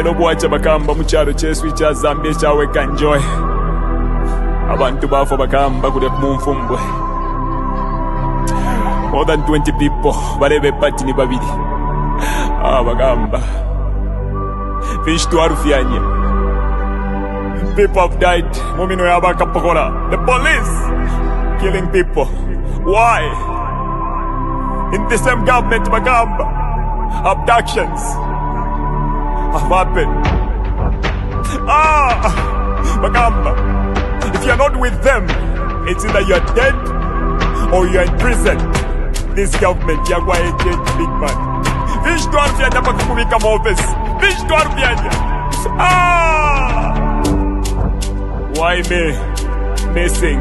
Leero bwakya bakamba mu kyalo ky'esu kya Zambia ekyaweka Njoy. Abantu baafa bakamba kulya mu nfumbwe. More than 20 people balebe epati ni babiri. Bagamba. Fish twarufyanye. People have died. Mumino yabakapokola. The police killing people. Why? In the same government, Bagamba, abductions have happened. Bagamba, if you're not with them, it's either you're dead or you're in prison. This government, you're going to change, big man. Fish to Arfianya Pakubika Mofes. Fish to Arfianya. Why me? Missing.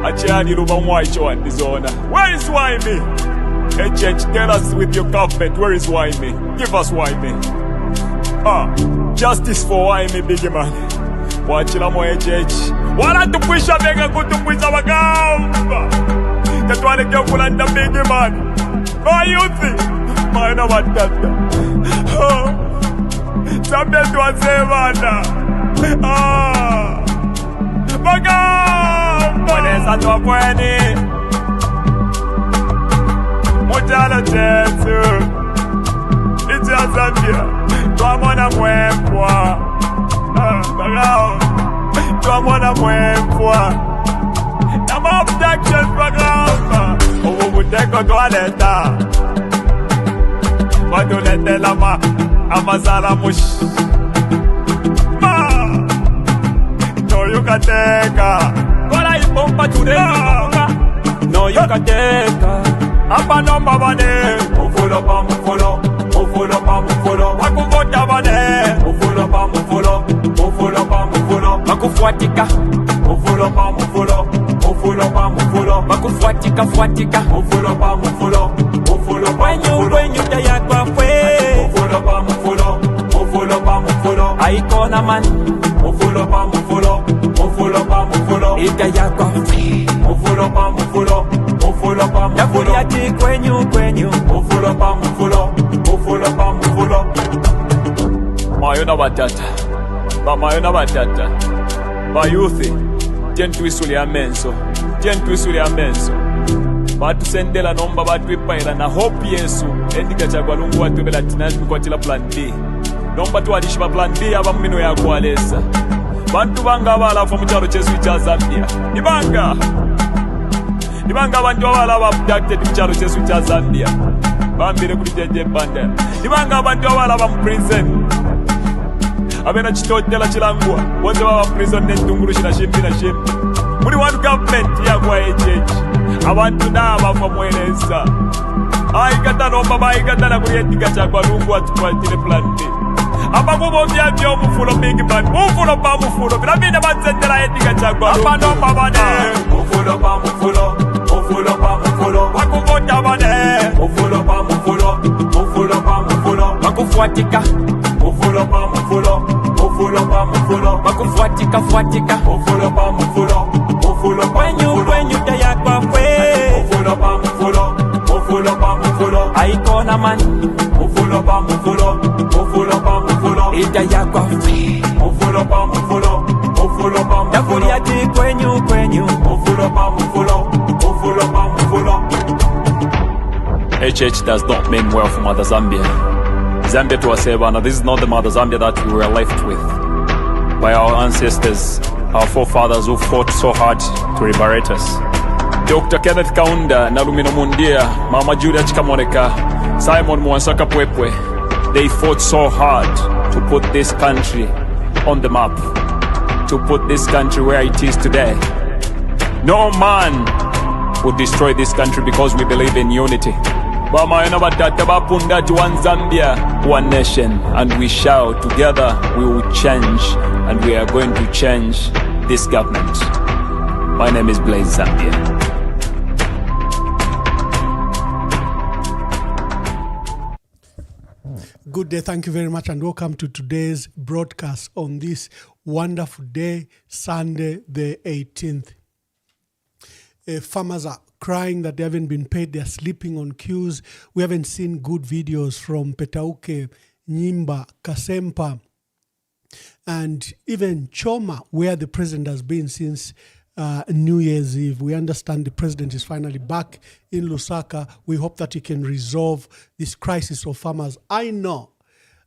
Achani Rubamwaicho and Dizona. Where is why me? HH, tell us with your government, where is why me? Give us why me. Justice for why me, big man. Wachila mo HH. Wala tupwisha bega kutupwisha Bagamba. Tatwale kya kulanda big man. Oh, you think? Maina watata. Zambia tuwasevana. Bagamba. Waneza tuwapweni. Mutala chetu. Ichi ya Zambia. Tuamona mwempwa. Bagamba. Tuamona mwempwa. Nama abductions Bagamba. Ubuteko tuwaleta. Wadulete lama amazala mush. No you can take Kola ipompa today. No you can take Apa nomba bane. Mufulo pa mufulo. Mufulo pa mufulo. Wakuvota bane. Mufulo pa mufulo. Mufulo pa mufulo. Makufuatika. Mufulo pa mufulo. Mufulo pa mufulo. Makufuatika fuatika. Mufulo pa mufulo. Mufulo pa mufulo. When you taya kwa fwe. Mufulo pa mufulo. Mufulo pa mufulo. Aikona man. Mufulo pa mufulo. Mufulo pa mufulo. Itaya kwa fwe. Mufulo pa mufulo. Mufulo pa mufulo. Yakuri ati kwenyu. Mufulo pa mufulo. Mufulo pa mufulo. Mayona batata. Mayona batata. Bayuthi. Tentwisuli amenso. Batusendela nomba batwipaila na hope Yesu. Endika chagwa lungu watubela tinazmi kwa tila plan B. Nomba tuwadishiba plan B aba mmino ya kualesa. Bantu banga abala afa muchalo chesu cha Zambia. Nibanga bantu abala aba abducted muchalo chesu cha Zambia. Bambire kuli jeje banda. Nibanga bantu abala aba prison. Abena chitotela chilangwa. Wote baba prison netunguru shina shimbi. Muli one government ya kwa HH. Abantu naba kwa mweleza. Aikata nomba baikata na kuyetika chakwa lungu atukwatile plan B. Apa kubo vya mufulo big man. Mufulo pa mufulo. Vinabina bansendela yetika chakwa lungu. Apa nomba bane. Mufulo pa mufulo. Mufulo pa mufulo. Wakuvota bane. Mufulo pa mufulo. Mufulo pa mufulo. Wakufuatika. Mufulo pa mufulo. Mufulo pa mufulo. Wakufuatika fuatika. Mufulo pa mufulo. Mufulo pa mufulo. When you taya kwa fwe. Mufulo pa mufulo. Mufulo pa mufulo. Aikona man. Mufulo pa mufulo. Mufulo pa mufulo. Itaya kwa fwe. Mufulo pa mufulo. Mufulo pa mufulo. Yakuri ati kwenyu. Mufulo pa mufulo. Mufulo pa mufulo. HH does not mean well for Mother Zambia. Zambia to Asebana, this is not the Mother Zambia that we were left with by our ancestors, our forefathers who fought so hard to liberate us. Dr. Kenneth Kaunda, Nalumino Mundia, Mama Julia Chikamoneka, Simon Mwansaka Pwepwe, they fought so hard to put this country on the map, to put this country where it is today. No man would destroy this country because we believe in unity. One Zambia, one nation, and we shall together we will change, and we are going to change this government. My name is Blaze Zambia. Good day, thank you very much, and welcome to today's broadcast on this wonderful day, Sunday the 18th. Farmers are crying that they haven't been paid. They're sleeping on queues. We haven't seen good videos from Petauke, Nyimba, Kasempa, And even Choma, where the president has been since New Year's Eve, we understand the president is finally back in Lusaka. We hope that he can resolve this crisis of farmers. I know,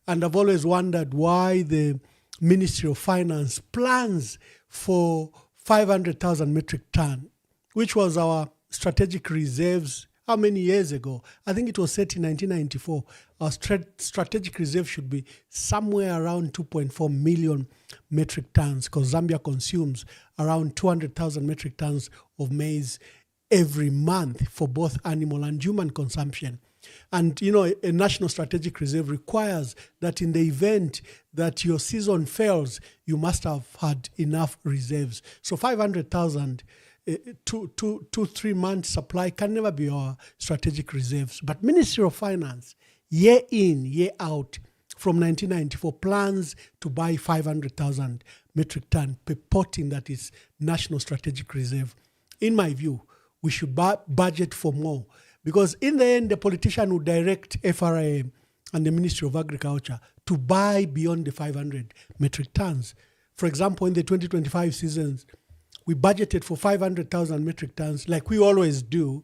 and I've always wondered why the Ministry of Finance plans for 500,000 metric ton, which was our strategic reserves how many years ago? I think it was set in 1994. Our strategic reserve should be somewhere around 2.4 million metric tons, because Zambia consumes around 200,000 metric tons of maize every month for both animal and human consumption. And, you know, a national strategic reserve requires that in the event that your season fails, you must have had enough reserves. So 500,000 3 months supply can never be our strategic reserves. But Ministry of Finance, year in, year out, from 1994, plans to buy 500,000 metric ton, purporting that it's national strategic reserve. In my view, we should budget for more, because in the end, the politician would direct FRA and the Ministry of Agriculture to buy beyond the 500 metric tons. For example, in the 2025 seasons, we budgeted for 500,000 metric tons, like we always do,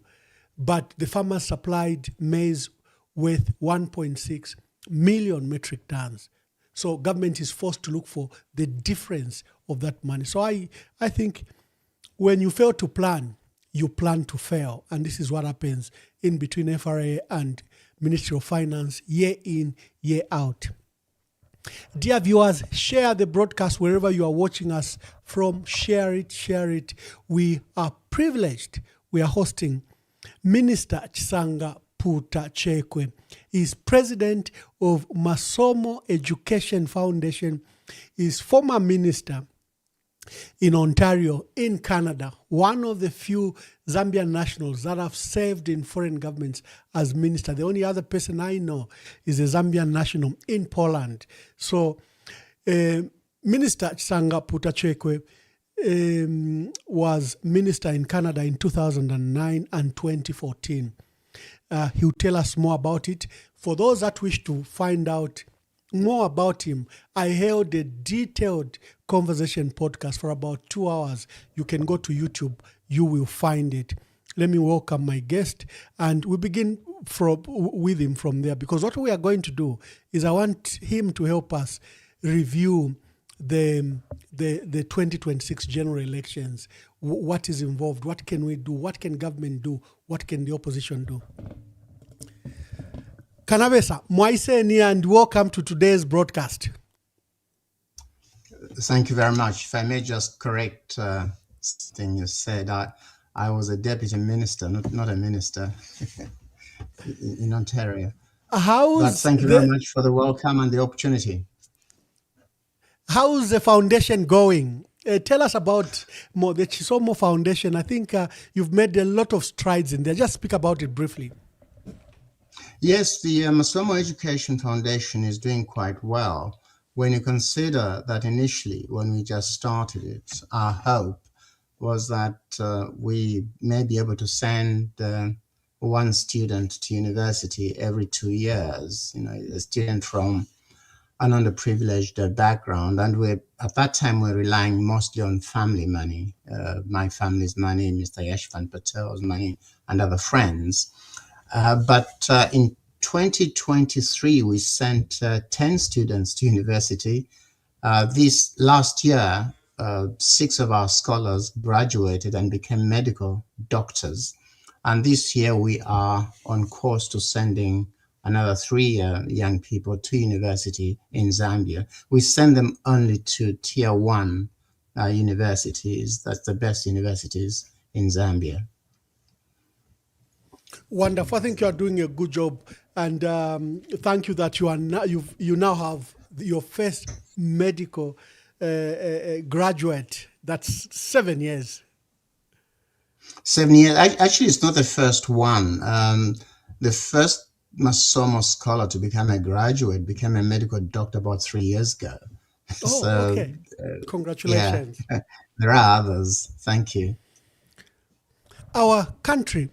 but the farmers supplied maize with 1.6 million metric tons. So government is forced to look for the difference of that money. So I think when you fail to plan, you plan to fail. And this is what happens in between FRA and Ministry of Finance, year in, year out. Dear viewers, share the broadcast wherever you are watching us from. Share it, share it. We are privileged. We are hosting Minister Chisanga Puta Chekwe. He is president of Masomo Education Foundation. He is former minister in Ontario, in Canada, one of the few Zambian nationals that have served in foreign governments as minister. The only other person I know is a Zambian national in Poland. So Minister Chisanga Puta Chekwe was minister in Canada in 2009 and 2014. He'll tell us more about it. For those that wish to find out more about him, I held a detailed conversation podcast for about 2 hours. You can go to YouTube, you will find it. Let me welcome my guest, and we begin with him from there, because what we are going to do is I want him to help us review the 2026 general elections. What is involved? What can we do? What can government do? What can the opposition do? Kanabesa, Mwaiseni, and welcome to today's broadcast. Thank you very much. If I may just correct something you said, I was a deputy minister, not a minister in Ontario. But thank you very much for the welcome and the opportunity. How's the foundation going? Tell us about the Chisomo Foundation. I think you've made a lot of strides in there. Just speak about it briefly. Yes, the Masomo Education Foundation is doing quite well. When you consider that initially, when we just started it, our hope was that we may be able to send one student to university every 2 years, a student from an underprivileged background. And at that time, we're relying mostly on family money, my family's money, Mr. Yashvan Patel's money, and other friends. But in 2023, we sent 10 students to university. This last year, 6 of our scholars graduated and became medical doctors. And this year, we are on course to sending another 3 young people to university in Zambia. We send them only to tier 1 universities. That's the best universities in Zambia. Wonderful. I think you are doing a good job, and thank you that you now have your first medical graduate. That's 7 years. 7 years. Actually, it's not the first one. The first Masomo scholar to become a graduate became a medical doctor about 3 years ago. Oh, so, okay. Congratulations. Yeah. There are others. Thank you. Our country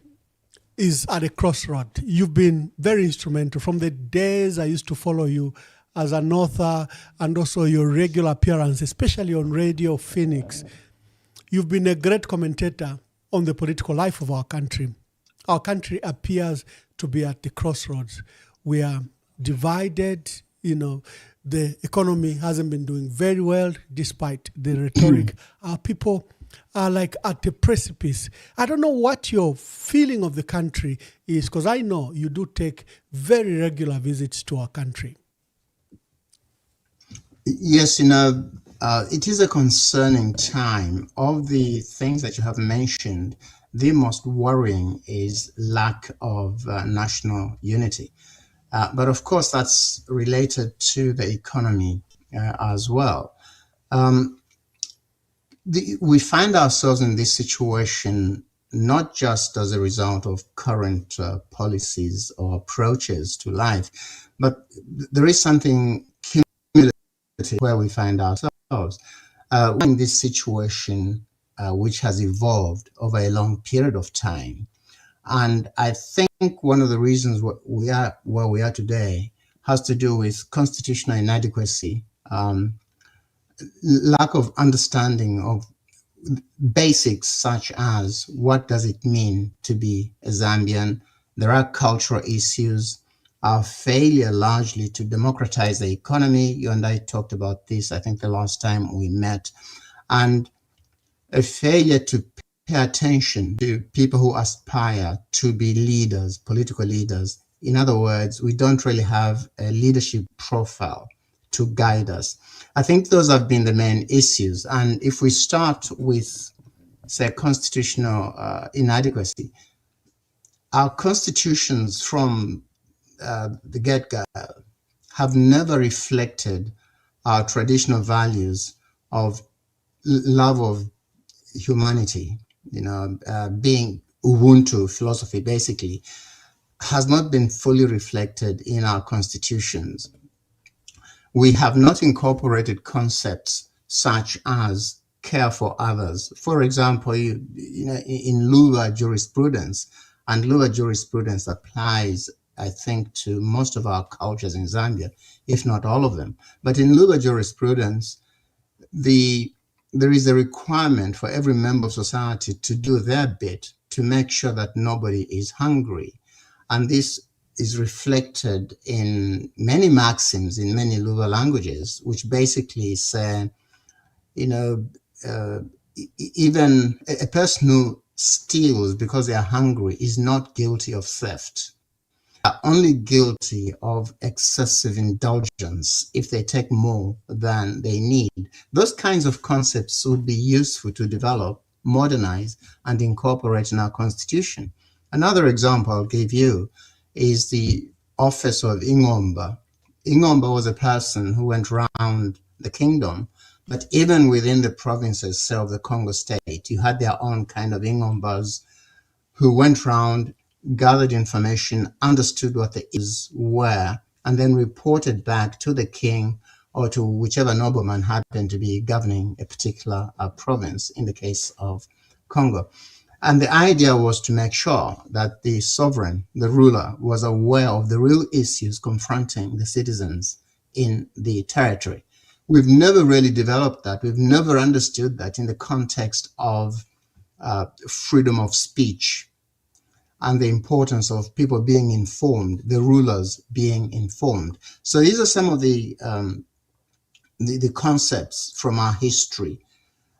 is at a crossroad. You've been very instrumental. From the days I used to follow you as an author and also your regular appearance, especially on Radio Phoenix. You've been a great commentator on the political life of our country. Our country appears to be at the crossroads. We are divided, the economy hasn't been doing very well despite the rhetoric. Our people are like at the precipice. I don't know what your feeling of the country is, because I know you do take very regular visits to our country. Yes, it is a concerning time. Of the things that you have mentioned, the most worrying is lack of national unity. But of course, that's related to the economy as well. We find ourselves in this situation not just as a result of current policies or approaches to life, but there is something cumulative where we find ourselves. In this situation which has evolved over a long period of time. And I think one of the reasons we are where we are today has to do with constitutional inadequacy, lack of understanding of basics such as what does it mean to be a Zambian. There are cultural issues, our failure largely to democratize the economy. You and I talked about this, I think, the last time we met, and a failure to pay attention to people who aspire to be leaders, political leaders. In other words, we don't really have a leadership profile to guide us. I think those have been the main issues. And if we start with, say, constitutional inadequacy, our constitutions from the get-go have never reflected our traditional values of love of humanity, being Ubuntu philosophy, basically, has not been fully reflected in our constitutions. We have not incorporated concepts such as care for others. For example, in Luba jurisprudence, and Luba jurisprudence applies, I think, to most of our cultures in Zambia, if not all of them. But in Luba jurisprudence, there is a requirement for every member of society to do their bit to make sure that nobody is hungry. And this is reflected in many maxims in many Luba languages, which basically say, even a person who steals because they are hungry is not guilty of theft. They are only guilty of excessive indulgence if they take more than they need. Those kinds of concepts would be useful to develop, modernize, and incorporate in our constitution. Another example I'll give you is the office of Ingomba. Ingomba was a person who went around the kingdom, but even within the provinces, say, of the Congo state, you had their own kind of Ingombas who went around, gathered information, understood what the issues were, and then reported back to the king or to whichever nobleman happened to be governing a particular province, in the case of Congo. And the idea was to make sure that the sovereign, the ruler, was aware of the real issues confronting the citizens in the territory. We've never really developed that. We've never understood that in the context of freedom of speech and the importance of people being informed, the rulers being informed. So these are some of the concepts from our history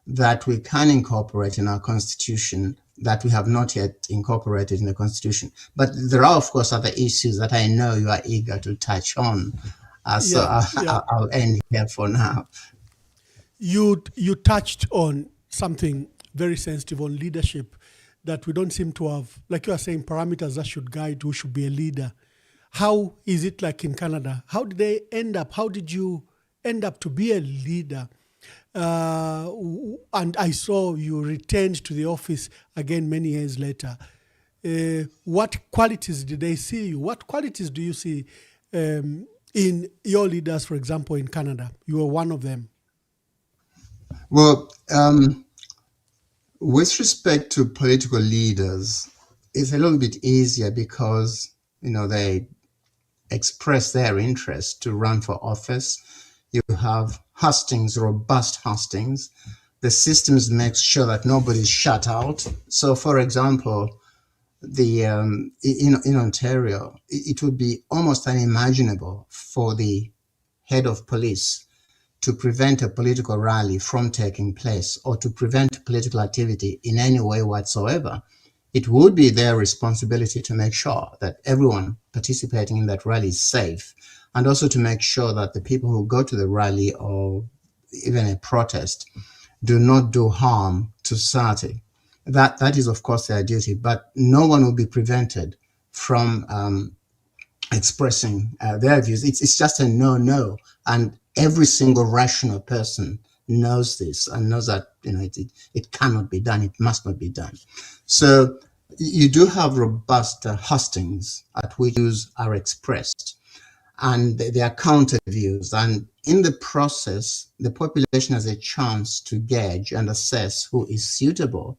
that we can incorporate in our constitution that we have not yet incorporated in the constitution. But there are, of course, other issues that I know you are eager to touch on. I'll end here for now. You touched on something very sensitive on leadership, that we don't seem to have, like you are saying, parameters that should guide who should be a leader. How is it like in Canada? How did they end up? How did you end up to be a leader? And I saw you returned to the office again many years later. What qualities did they see you? What qualities do you see in your leaders, for example, in Canada? You were one of them. Well, with respect to political leaders, it's a little bit easier because, they express their interest to run for office. You have hustings, robust hustings. The systems make sure that nobody's shut out. So, for example, in Ontario, it would be almost unimaginable for the head of police to prevent a political rally from taking place or to prevent political activity in any way whatsoever. It would be their responsibility to make sure that everyone participating in that rally is safe, and also to make sure that the people who go to the rally or even a protest do not do harm to society. That is, of course, their duty, but no one will be prevented from expressing their views. It's just a no, and every single rational person knows this and knows that it cannot be done. It must not be done. So you do have robust hustings at which views are expressed, and they are counter views. And in the process, the population has a chance to gauge and assess who is suitable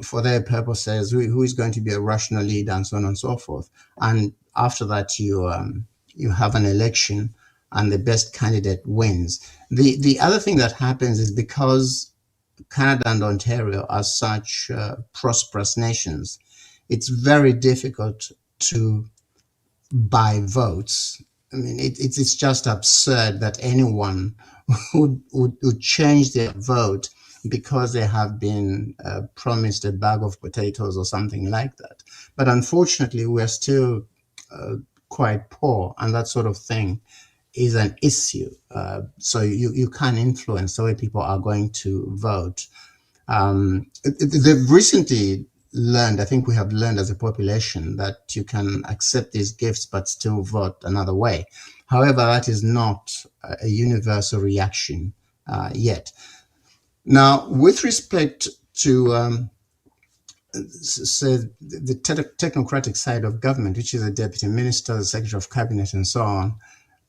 for their purposes, who is going to be a rational leader, and so on and so forth. And after that, you have an election, and the best candidate wins. The other thing that happens is, because Canada and Ontario are such prosperous nations, it's very difficult to buy votes. I mean, it's just absurd that anyone would change their vote because they have been promised a bag of potatoes or something like that. But unfortunately, we're still quite poor, and that sort of thing is an issue. So you can influence the way people are going to vote. They've recently learned, I think we have learned as a population, that you can accept these gifts but still vote another way. However, that is not a universal reaction yet. Now, with respect to say the technocratic side of government, which is the deputy minister, the secretary of cabinet, and so on,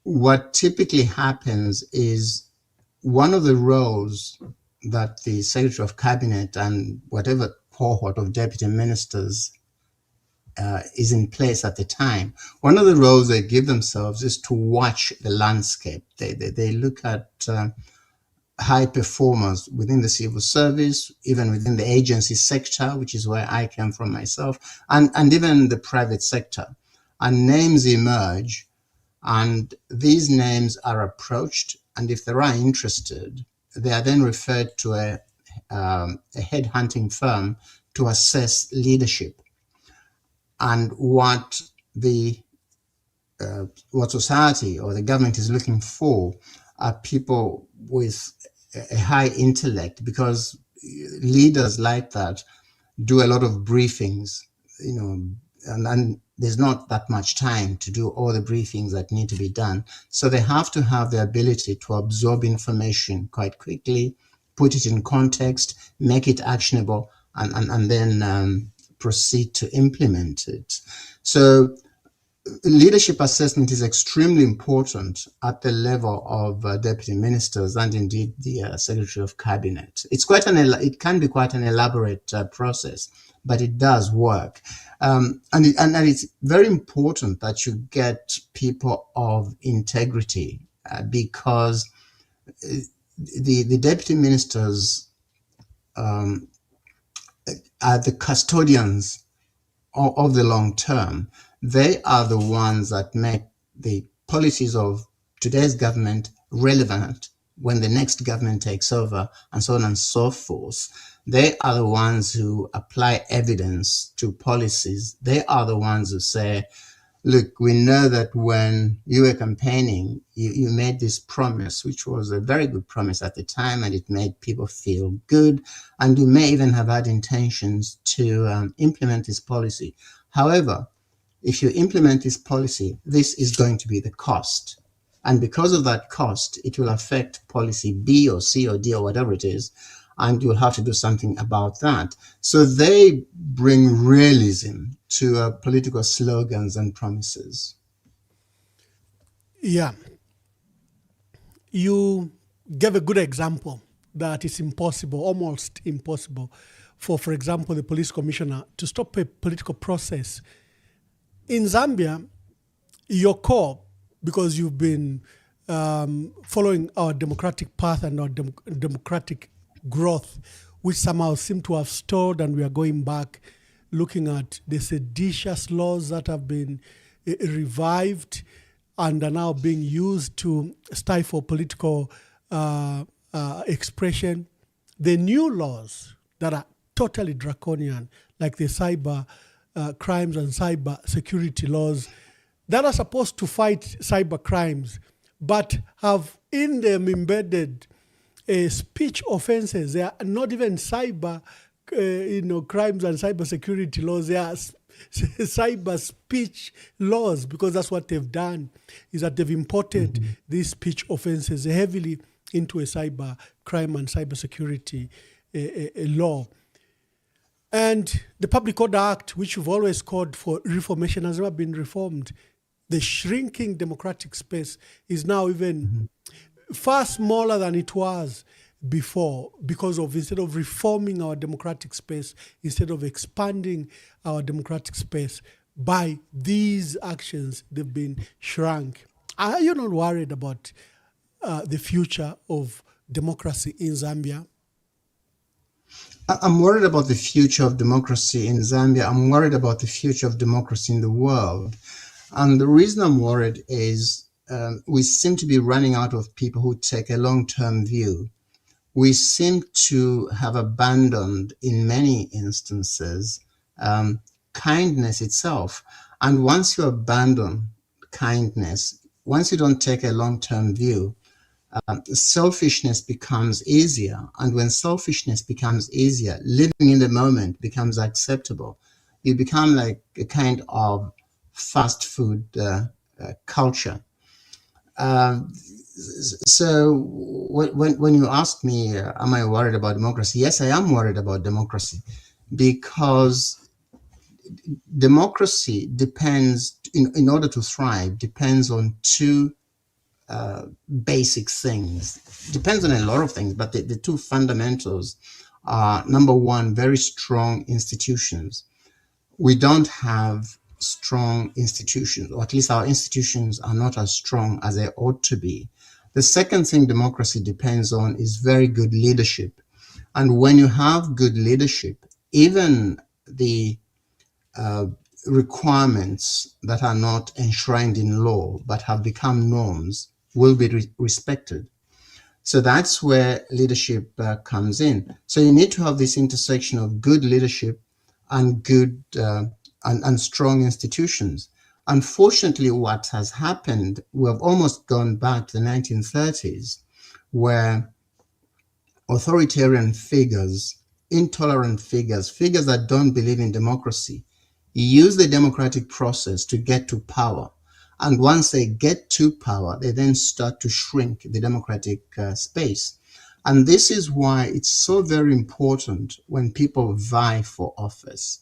what typically happens is one of the roles that the secretary of cabinet and whatever cohort of deputy ministers is in place at the time, one of the roles they give themselves is to watch the landscape. They look at high performers within the civil service, even within the agency sector, which is where I came from myself, and even the private sector. And names emerge, and these names are approached, and if they are interested, they are then referred to a headhunting firm to assess leadership. And what society or the government is looking for are people with a high intellect, because leaders like that do a lot of briefings, and there's not that much time to do all the briefings that need to be done. So they have to have the ability to absorb information quite quickly, put it in context, make it actionable, and then proceed to implement it. So leadership assessment is extremely important at the level of deputy ministers and indeed the secretary of cabinet. It can be quite an elaborate process, but it does work. And it's very important that you get people of integrity because the deputy ministers are the custodians of the long term. They are the ones that make the policies of today's government relevant when the next government takes over, and so on and so forth. They are the ones who apply evidence to policies. They are the ones who say, look, we know that when you were campaigning, you made this promise, which was a very good promise at the time, and it made people feel good. And you may even have had intentions to implement this policy. However, if you implement this policy, this is going to be the cost. And because of that cost, it will affect policy B or C or D or whatever it is, and you'll have to do something about that. So they bring realism to political slogans and promises. Yeah. You gave a good example that it's impossible, almost impossible, for example, the police commissioner to stop a political process. In Zambia, your core, because you've been following our democratic path and our democratic growth, which somehow seem to have stalled, and we are going back, looking at the seditious laws that have been revived and are now being used to stifle political expression. The new laws that are totally draconian, like the cyber crimes and cyber security laws, that are supposed to fight cyber crimes, but have in them embedded speech offenses. They are not even cyber crimes and cyber security laws. They are cyber speech laws, because that's what they've done, is that they've imported these speech offenses heavily into a cyber crime and cyber security law. And the Public Order Act, which you've always called for reformation, has never been reformed. The shrinking democratic space is now even far smaller than it was before, because of, instead of reforming our democratic space, instead of expanding our democratic space, by these actions, they've been shrunk. Are you not worried about the future of democracy in Zambia? I'm worried about the future of democracy in Zambia. I'm worried about the future of democracy in the world. And the reason I'm worried is we seem to be running out of people who take a long-term view. We seem to have abandoned, in many instances, kindness itself. And once you abandon kindness, once you don't take a long-term view, selfishness becomes easier. And when selfishness becomes easier, living in the moment becomes acceptable. You become like a kind of fast food culture. So when you ask me, am I worried about democracy? Yes, I am worried about democracy, because democracy depends, in order to thrive, depends on two basic things. Depends on a lot of things, but the two fundamentals are, number one, very strong institutions. We don't have strong institutions, or at least our institutions are not as strong as they ought to be. The second thing democracy depends on is very good leadership. And when you have good leadership, even the requirements that are not enshrined in law but have become norms will be respected. So that's where leadership comes in. So you need to have this intersection of good leadership and good and strong institutions. Unfortunately, what has happened, we have almost gone back to the 1930s, where authoritarian figures, intolerant figures, figures that don't believe in democracy, use the democratic process to get to power. And once they get to power, they then start to shrink the democratic space. And this is why it's so very important when people vie for office.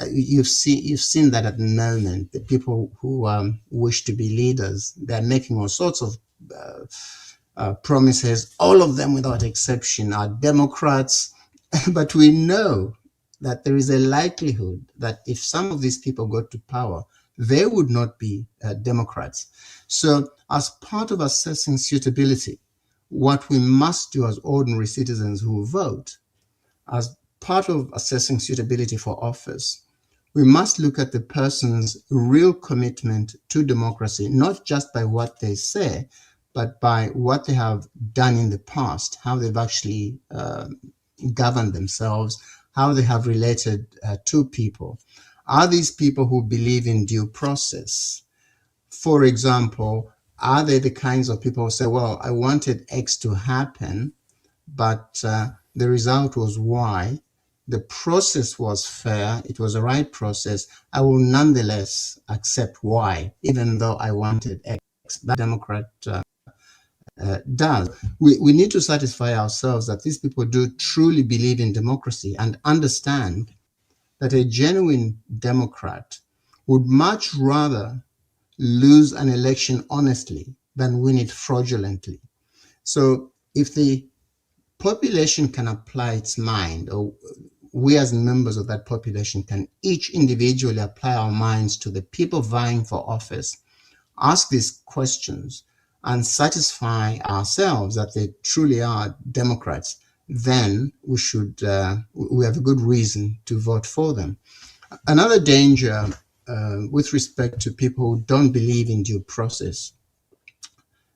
You've seen that at the moment, the people who wish to be leaders, they're making all sorts of promises. All of them, without exception, are Democrats. But we know that there is a likelihood that if some of these people got to power, they would not be Democrats. So as part of assessing suitability, what we must do as ordinary citizens who vote, as part of assessing suitability for office, we must look at the person's real commitment to democracy, not just by what they say, but by what they have done in the past, how they've actually governed themselves, how they have related to people. Are these people who believe in due process? For example, are they the kinds of people who say, well, I wanted X to happen, but the result was Y. The process was fair. It was the right process. I will nonetheless accept Y, even though I wanted X. That Democrat does. We need to satisfy ourselves that these people do truly believe in democracy and understand that a genuine Democrat would much rather lose an election honestly than win it fraudulently. So if the population can apply its mind, or we as members of that population can each individually apply our minds to the people vying for office, ask these questions, and satisfy ourselves that they truly are Democrats, then we have a good reason to vote for them. Another danger with respect to people who don't believe in due process,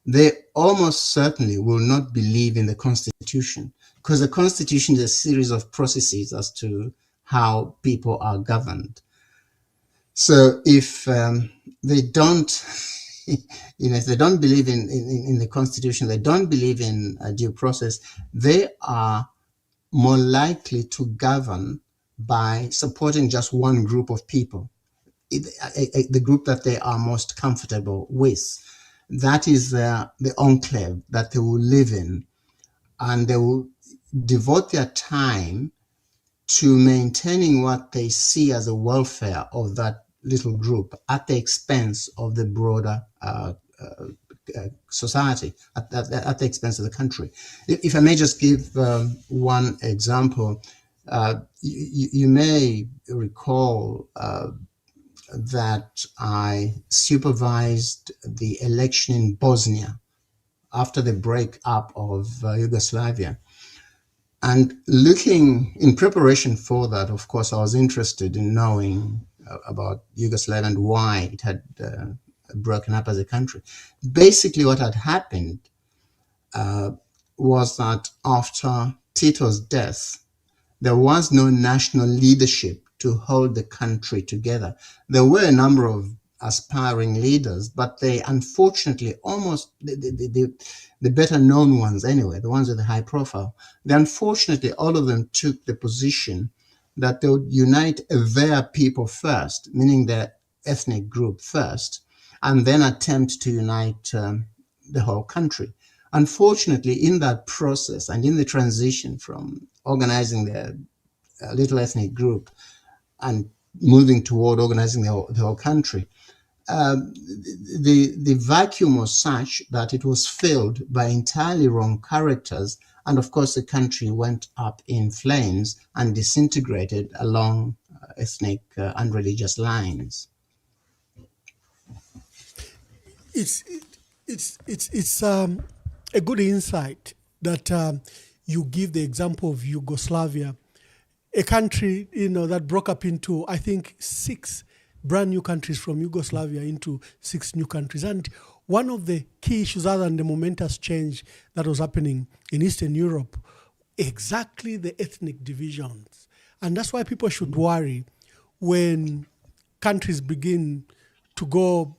they almost certainly will not believe in the Constitution, because the Constitution is a series of processes as to how people are governed. So if they don't, if they don't believe in the Constitution, they don't believe in due process, they are more likely to govern by supporting just one group of people, the group that they are most comfortable with. That is the enclave that they will live in, and they will devote their time to maintaining what they see as the welfare of that little group at the expense of the broader society, at the expense of the country. If I may just give one example, you may recall that I supervised the election in Bosnia after the breakup of Yugoslavia. And looking in preparation for that, of course, I was interested in knowing about Yugoslavia and why it had broken up as a country. Basically, what had happened was that after Tito's death, there was no national leadership to hold the country together. There were a number of aspiring leaders, but they unfortunately, almost the better known ones anyway, the ones with the high profile, they unfortunately, all of them took the position that they would unite their people first, meaning their ethnic group first, and then attempt to unite the whole country. Unfortunately, in that process and in the transition from organizing their little ethnic group and moving toward organizing the whole country, the vacuum was such that it was filled by entirely wrong characters, and of course the country went up in flames and disintegrated along ethnic and religious lines. It's a good insight that you give the example of Yugoslavia, a country that broke up into, I think, 6 brand new countries from Yugoslavia into 6 new countries. And one of the key issues, other than the momentous change that was happening in Eastern Europe, exactly the ethnic divisions. And that's why people should worry when countries begin to go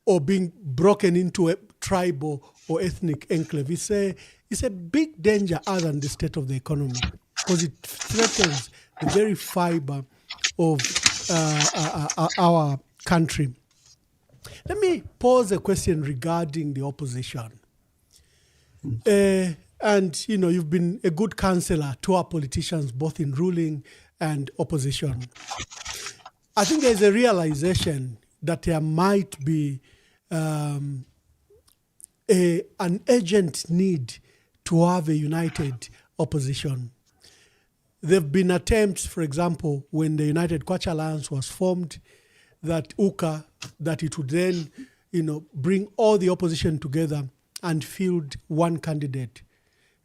or being broken into a tribal or ethnic enclave. It's a big danger other than the state of the economy, because it threatens the very fiber of our country. Let me pose a question regarding the opposition. And, you've been a good counselor to our politicians, both in ruling and opposition. I think there's a realization that there might be an urgent need to have a united opposition. There have been attempts, for example, when the United Kwacha Alliance was formed, that UKA, that it would then, bring all the opposition together and field one candidate.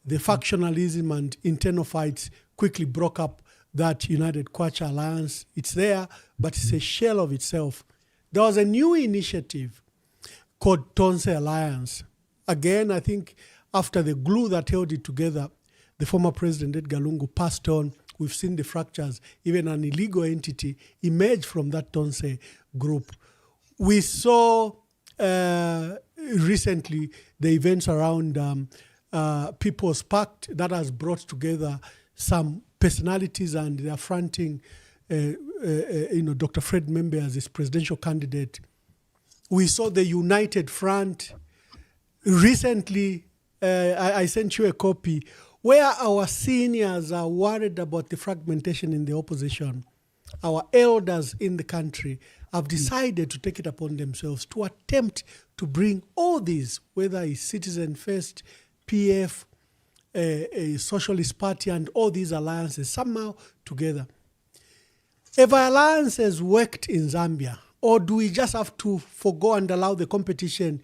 The factionalism and internal fights quickly broke up that United Kwacha Alliance. It's there, but it's a shell of itself. There was a new initiative called Tonse Alliance. Again, I think after the glue that held it together, the former President Edgar Lungu passed on. We've seen the fractures. Even an illegal entity emerged from that Tonse group. We saw recently the events around People's Pact that has brought together some personalities, and they're fronting Dr. Fred Membe as his presidential candidate. We saw the United Front. Recently, I sent you a copy where our seniors are worried about the fragmentation in the opposition. Our elders in the country have decided to take it upon themselves to attempt to bring all these, whether it's Citizen First, PF, a Socialist Party, and all these alliances somehow together. Have alliances worked in Zambia, or do we just have to forgo and allow the competition,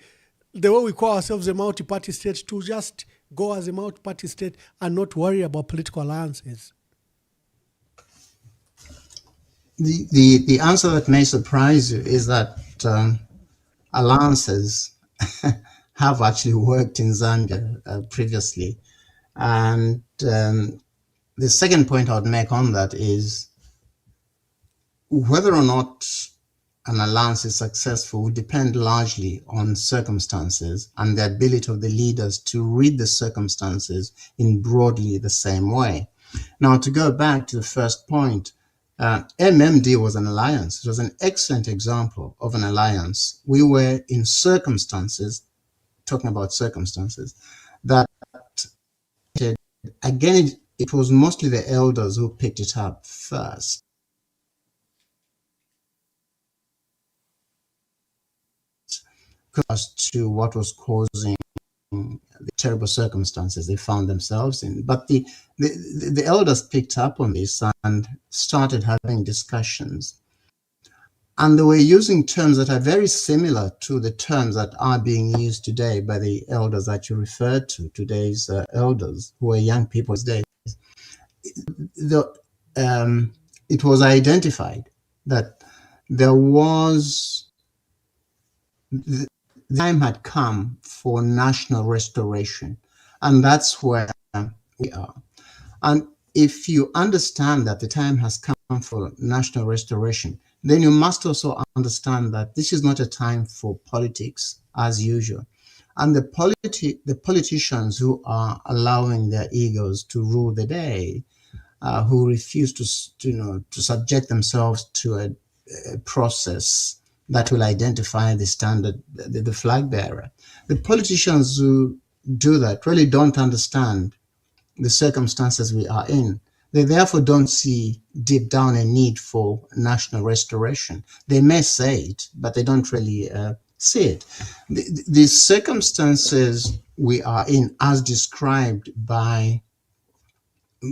the way we call ourselves a multi-party state, to just go as a multi-party state and not worry about political alliances? The answer that may surprise you is that alliances have actually worked in Zambia previously. And the second point I would make on that is whether or not an alliance is successful will depend largely on circumstances and the ability of the leaders to read the circumstances in broadly the same way. Now, to go back to the first point, MMD was an alliance. It was an excellent example of an alliance. We were in circumstances, talking about circumstances, that, again, it was mostly the elders who picked it up first. As to what was causing the terrible circumstances they found themselves in. But the elders picked up on this and started having discussions. And they were using terms that are very similar to the terms that are being used today by the elders that you referred to, today's elders, who are young people these days. It was identified that there was... The time had come for national restoration, and that's where we are. And if you understand that the time has come for national restoration, then you must also understand that this is not a time for politics as usual. And the politicians who are allowing their egos to rule the day, who refuse to subject themselves to a process that will identify the standard, the flag bearer. The politicians who do that really don't understand the circumstances we are in. They therefore don't see deep down a need for national restoration. They may say it, but they don't really see it. The circumstances we are in, as described by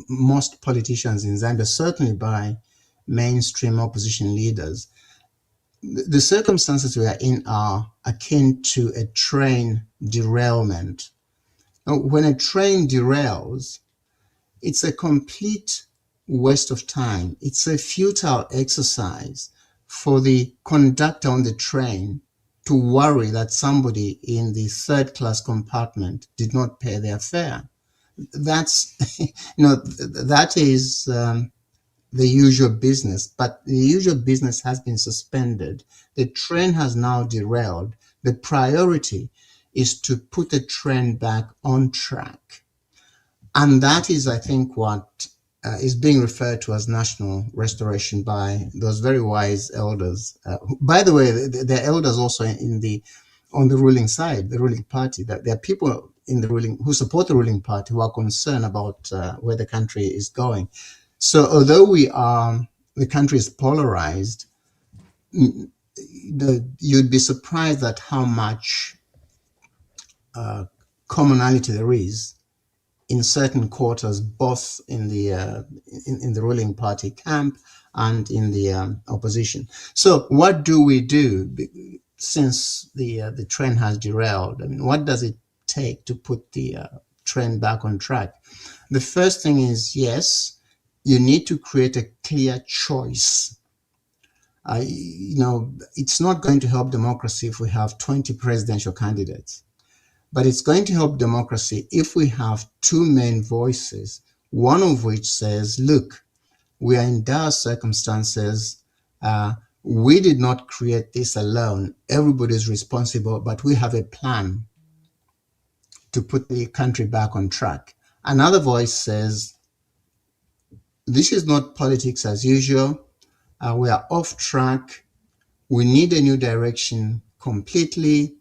most politicians in Zambia, certainly by mainstream opposition leaders, the circumstances we are in are akin to a train derailment. Now, when a train derails, it's a complete waste of time. It's a futile exercise for the conductor on the train to worry that somebody in the third-class compartment did not pay their fare. That's, that is the usual business, but the usual business has been suspended. The train has now derailed. The priority is to put the train back on track. And that is, I think, what is being referred to as national restoration by those very wise elders. By the way, they're elders also on the ruling side, the ruling party. That there are people in the who support the ruling party who are concerned about where the country is going. So although the country is polarized, you'd be surprised at how much commonality there is in certain quarters, both in the ruling party camp and in the opposition. So what do we do since the train has derailed? I mean, what does it take to put the train back on track? The first thing is, yes, you need to create a clear choice. It's not going to help democracy if we have 20 presidential candidates, but it's going to help democracy if we have two main voices, one of which says, look, we are in dire circumstances. We did not create this alone. Everybody's responsible, but we have a plan to put the country back on track. Another voice says, this is not politics as usual. We are off track. We need a new direction completely.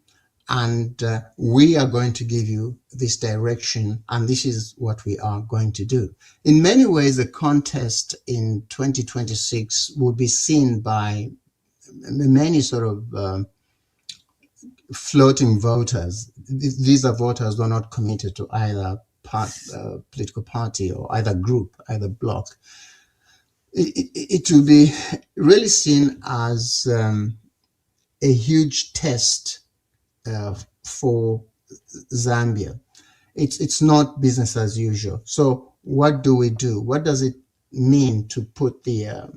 And we are going to give you this direction. And this is what we are going to do. In many ways, the contest in 2026 will be seen by many sort of floating voters. These are voters who are not committed to either political party or either group, either bloc, it will be really seen as a huge test for Zambia. It's not business as usual. So what do we do? What does it mean to put the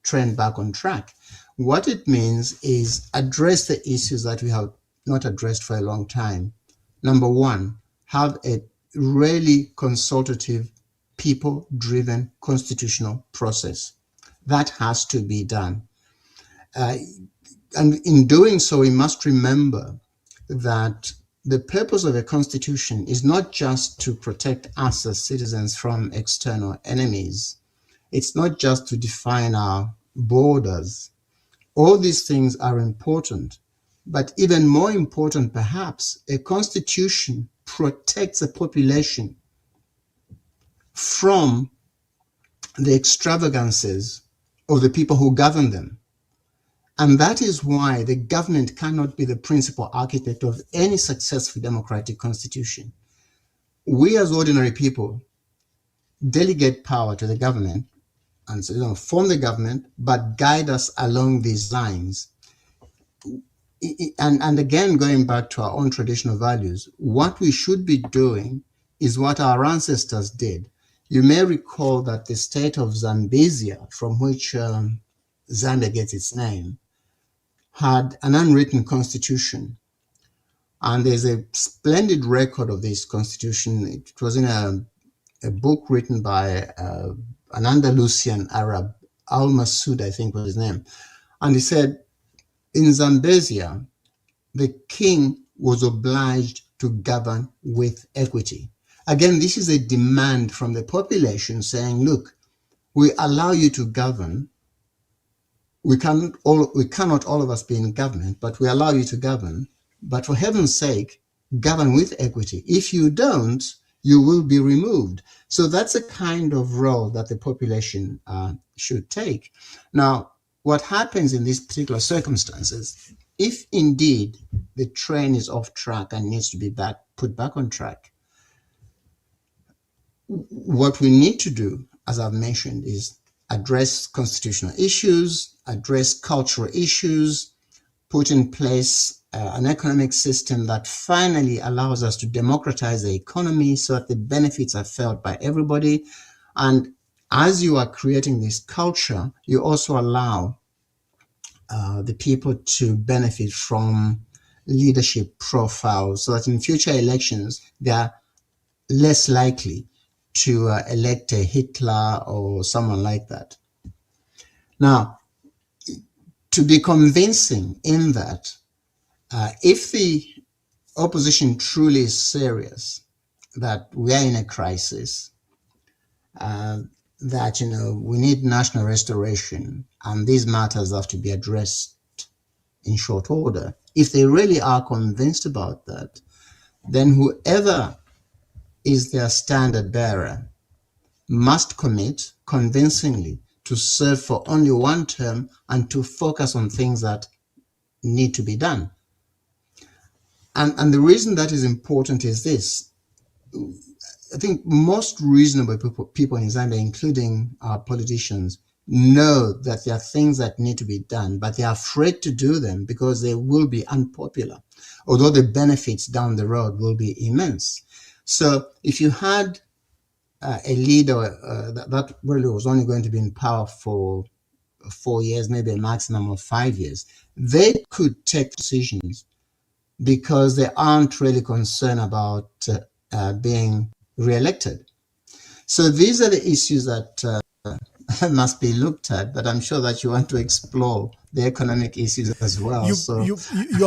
trend back on track? What it means is address the issues that we have not addressed for a long time. Number one, have a really consultative, people-driven constitutional process. That has to be done. And in doing so, we must remember that the purpose of a constitution is not just to protect us as citizens from external enemies. It's not just to define our borders. All these things are important, but even more important, perhaps, a constitution protects a population from the extravagances of the people who govern them. And that is why the government cannot be the principal architect of any successful democratic constitution. We as ordinary people delegate power to the government and so, form the government, but guide us along these lines. And again, going back to our own traditional values, what we should be doing is what our ancestors did. You may recall that the state of Zambezia, from which Zambia gets its name, had an unwritten constitution. And there's a splendid record of this constitution. It was in a book written by an Andalusian Arab, Al-Masud, I think was his name. And he said, in Zambezia, the king was obliged to govern with equity. Again, this is a demand from the population saying, look, we allow you to govern. We cannot all of us be in government, but we allow you to govern. But for heaven's sake, govern with equity. If you don't, you will be removed. So that's a kind of role that the population should take. Now, what happens in these particular circumstances, if indeed the train is off track and needs to be put back on track, what we need to do, as I've mentioned, is address constitutional issues, address cultural issues, put in place an economic system that finally allows us to democratize the economy so that the benefits are felt by everybody. And as you are creating this culture, you also allow the people to benefit from leadership profiles so that in future elections, they are less likely to elect a Hitler or someone like that. Now, to be convincing in that, if the opposition truly is serious that we are in a crisis, that we need national restoration and these matters have to be addressed in short order, if they really are convinced about that, then whoever is their standard bearer must commit convincingly to serve for only one term and to focus on things that need to be done. And the reason that is important is this. I think most reasonable people in Zambia, including our politicians, know that there are things that need to be done, but they are afraid to do them because they will be unpopular, although the benefits down the road will be immense. So if you had a leader that really was only going to be in power for 4 years, maybe a maximum of 5 years, they could take decisions because they aren't really concerned about being re-elected. So these are the issues that must be looked at, but I'm sure that you want to explore the economic issues as well. You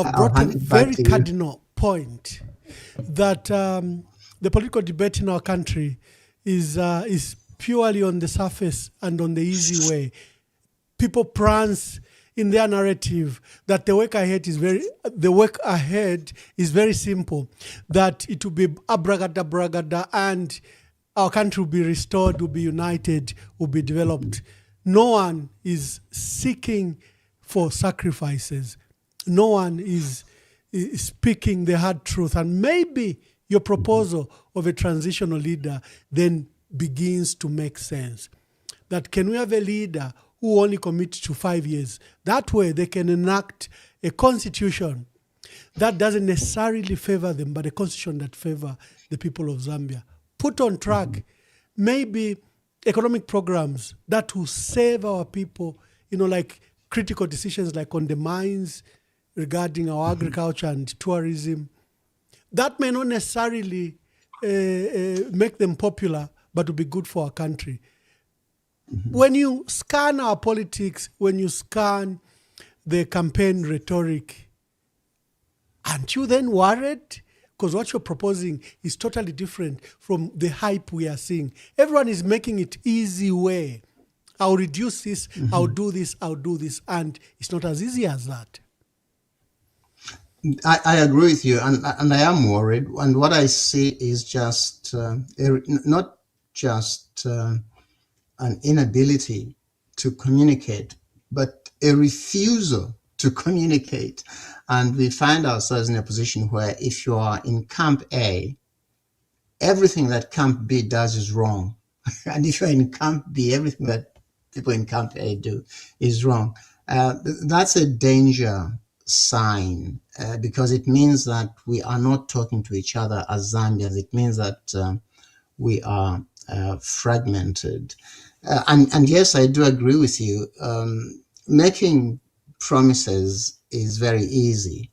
have brought a very cardinal point that the political debate in our country is purely on the surface and on the easy way. People prance in their narrative that the work ahead is very simple, that it will be abracadabra and our country will be restored, will be united, will be developed. No one is seeking for sacrifices. No one is speaking the hard truth. And maybe your proposal of a transitional leader then begins to make sense. That can we have a leader who only commits to 5 years? That way they can enact a constitution that doesn't necessarily favor them, but a constitution that favor the people of Zambia. Put on track maybe economic programs that will save our people, like critical decisions like on the mines regarding our agriculture and tourism. That may not necessarily make them popular, but will be good for our country. When you scan our politics, when you scan the campaign rhetoric, aren't you then worried? Because what you're proposing is totally different from the hype we are seeing. Everyone is making it easy way. I'll reduce this, I'll do this, I'll do this. And it's not as easy as that. I agree with you, and I am worried. And what I see is just not just an inability to communicate, but a refusal to communicate. And we find ourselves in a position where if you are in Camp A, everything that Camp B does is wrong. And if you're in Camp B, everything that people in Camp A do is wrong. That's a danger sign because it means that we are not talking to each other as Zambians. It means that we are fragmented. And yes, I do agree with you. Making promises is very easy.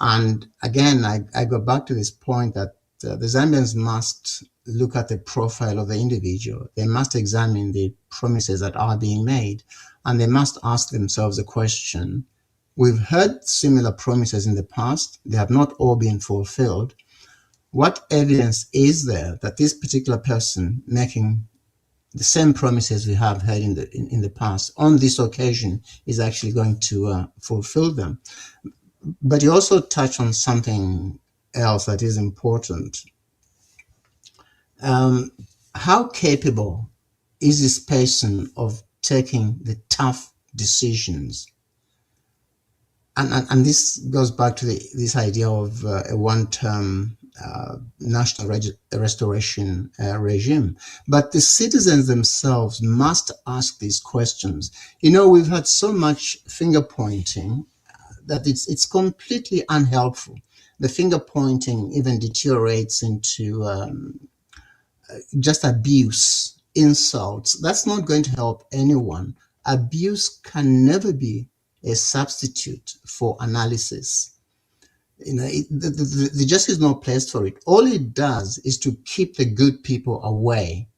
And again, I go back to this point that the Zambians must look at the profile of the individual. They must examine the promises that are being made, and they must ask themselves the question, we've heard similar promises in the past. They have not all been fulfilled. What evidence is there that this particular person making the same promises we have heard in the past on this occasion is actually going to fulfill them? But you also touch on something else that is important. How capable is this person of taking the tough decisions? And this goes back to this idea of a one-term national restoration regime. But the citizens themselves must ask these questions. We've had so much finger pointing that it's completely unhelpful. The finger pointing even deteriorates into just abuse, insults. That's not going to help anyone. Abuse can never be a substitute for analysis. The justice is not placed for it. All it does is to keep the good people away.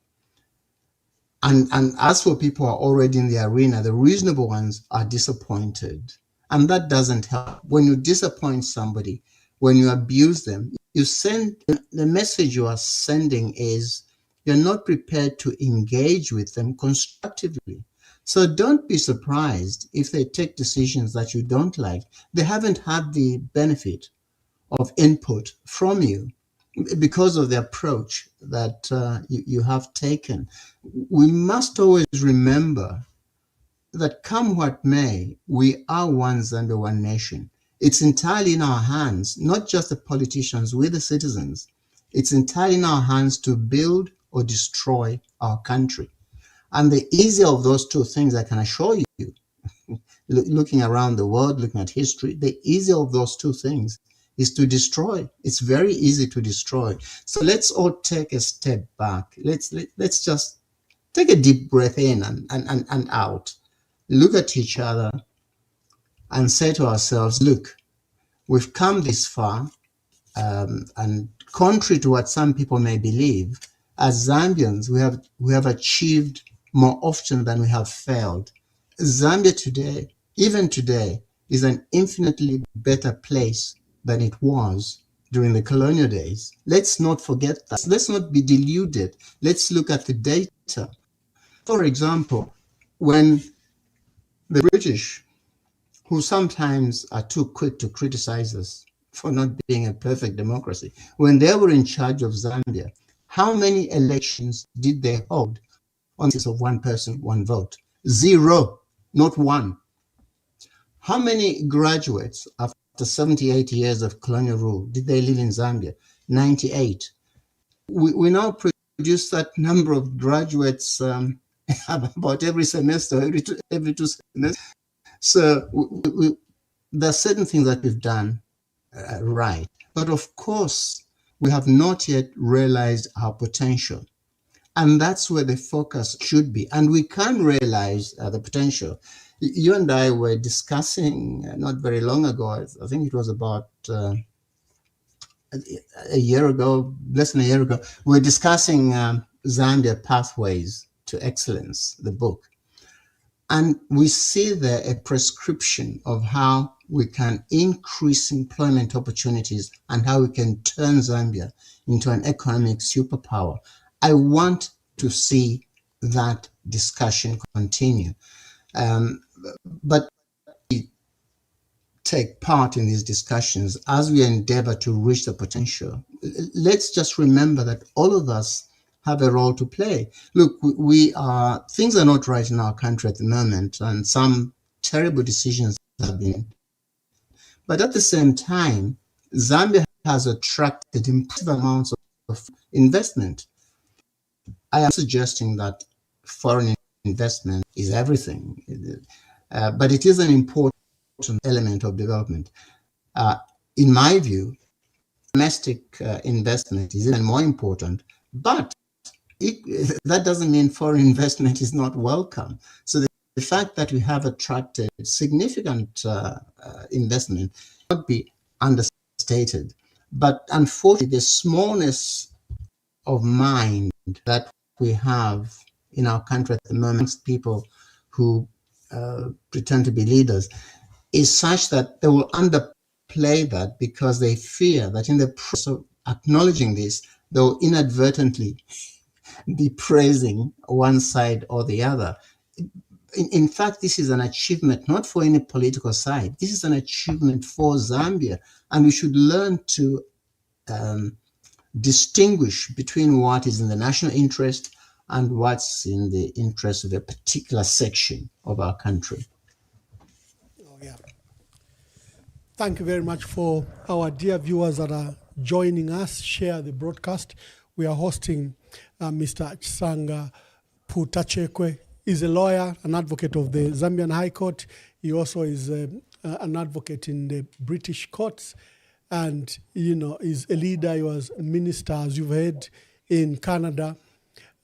And as for people who are already in the arena, the reasonable ones are disappointed. And that doesn't help. When you disappoint somebody, when you abuse them, the message you are sending is you're not prepared to engage with them constructively. So don't be surprised if they take decisions that you don't like. They haven't had the benefit of input from you because of the approach that you have taken. We must always remember that come what may, we are one Zambia, one nation. It's entirely in our hands, not just the politicians, we're the citizens. It's entirely in our hands to build or destroy our country. And the easier of those two things, I can assure you, looking around the world, looking at history, the easier of those two things is to destroy. It's very easy to destroy. So let's all take a step back. Let's just take a deep breath in and out. Look at each other and say to ourselves, look, we've come this far, and contrary to what some people may believe, as Zambians, we have achieved more often than we have failed. Zambia today, even today, is an infinitely better place than it was during the colonial days. Let's not forget that. Let's not be deluded. Let's look at the data. For example, when the British, who sometimes are too quick to criticize us for not being a perfect democracy, when they were in charge of Zambia, how many elections did they hold on the basis of one person, one vote? 0, not 1. How many graduates after 78 years of colonial rule did they live in Zambia? 98. We now produce that number of graduates about every semester, every two semesters. So there are certain things that we've done right. But of course, we have not yet realized our potential. And that's where the focus should be. And we can realize the potential. You and I were discussing not very long ago, I think it was about a year ago, less than a year ago, we were discussing Zambia Pathways to Excellence, the book. And we see there a prescription of how we can increase employment opportunities and how we can turn Zambia into an economic superpower. I want to see that discussion continue. But we take part in these discussions as we endeavor to reach the potential. Let's just remember that all of us have a role to play. Look, things are not right in our country at the moment, and some terrible decisions have been. But at the same time, Zambia has attracted impressive amounts of investment. I am suggesting that foreign investment is everything, but it is an important element of development. In my view, domestic investment is even more important, but that doesn't mean foreign investment is not welcome. So the fact that we have attracted significant investment cannot be understated. But unfortunately, the smallness of mind that we have in our country at the moment, people who pretend to be leaders, is such that they will underplay that because they fear that in the process of acknowledging this, they'll inadvertently be praising one side or the other. In fact, this is an achievement not for any political side. This is an achievement for Zambia, and we should learn to distinguish between what is in the national interest and what's in the interest of a particular section of our country. Oh, yeah. Thank you very much for our dear viewers that are joining us, share the broadcast. We are hosting Mr. Chisanga Putachekwe. He's a lawyer, an advocate of the Zambian High Court. He also is an advocate in the British courts. And, is a leader. He was a minister, as you've heard, in Canada.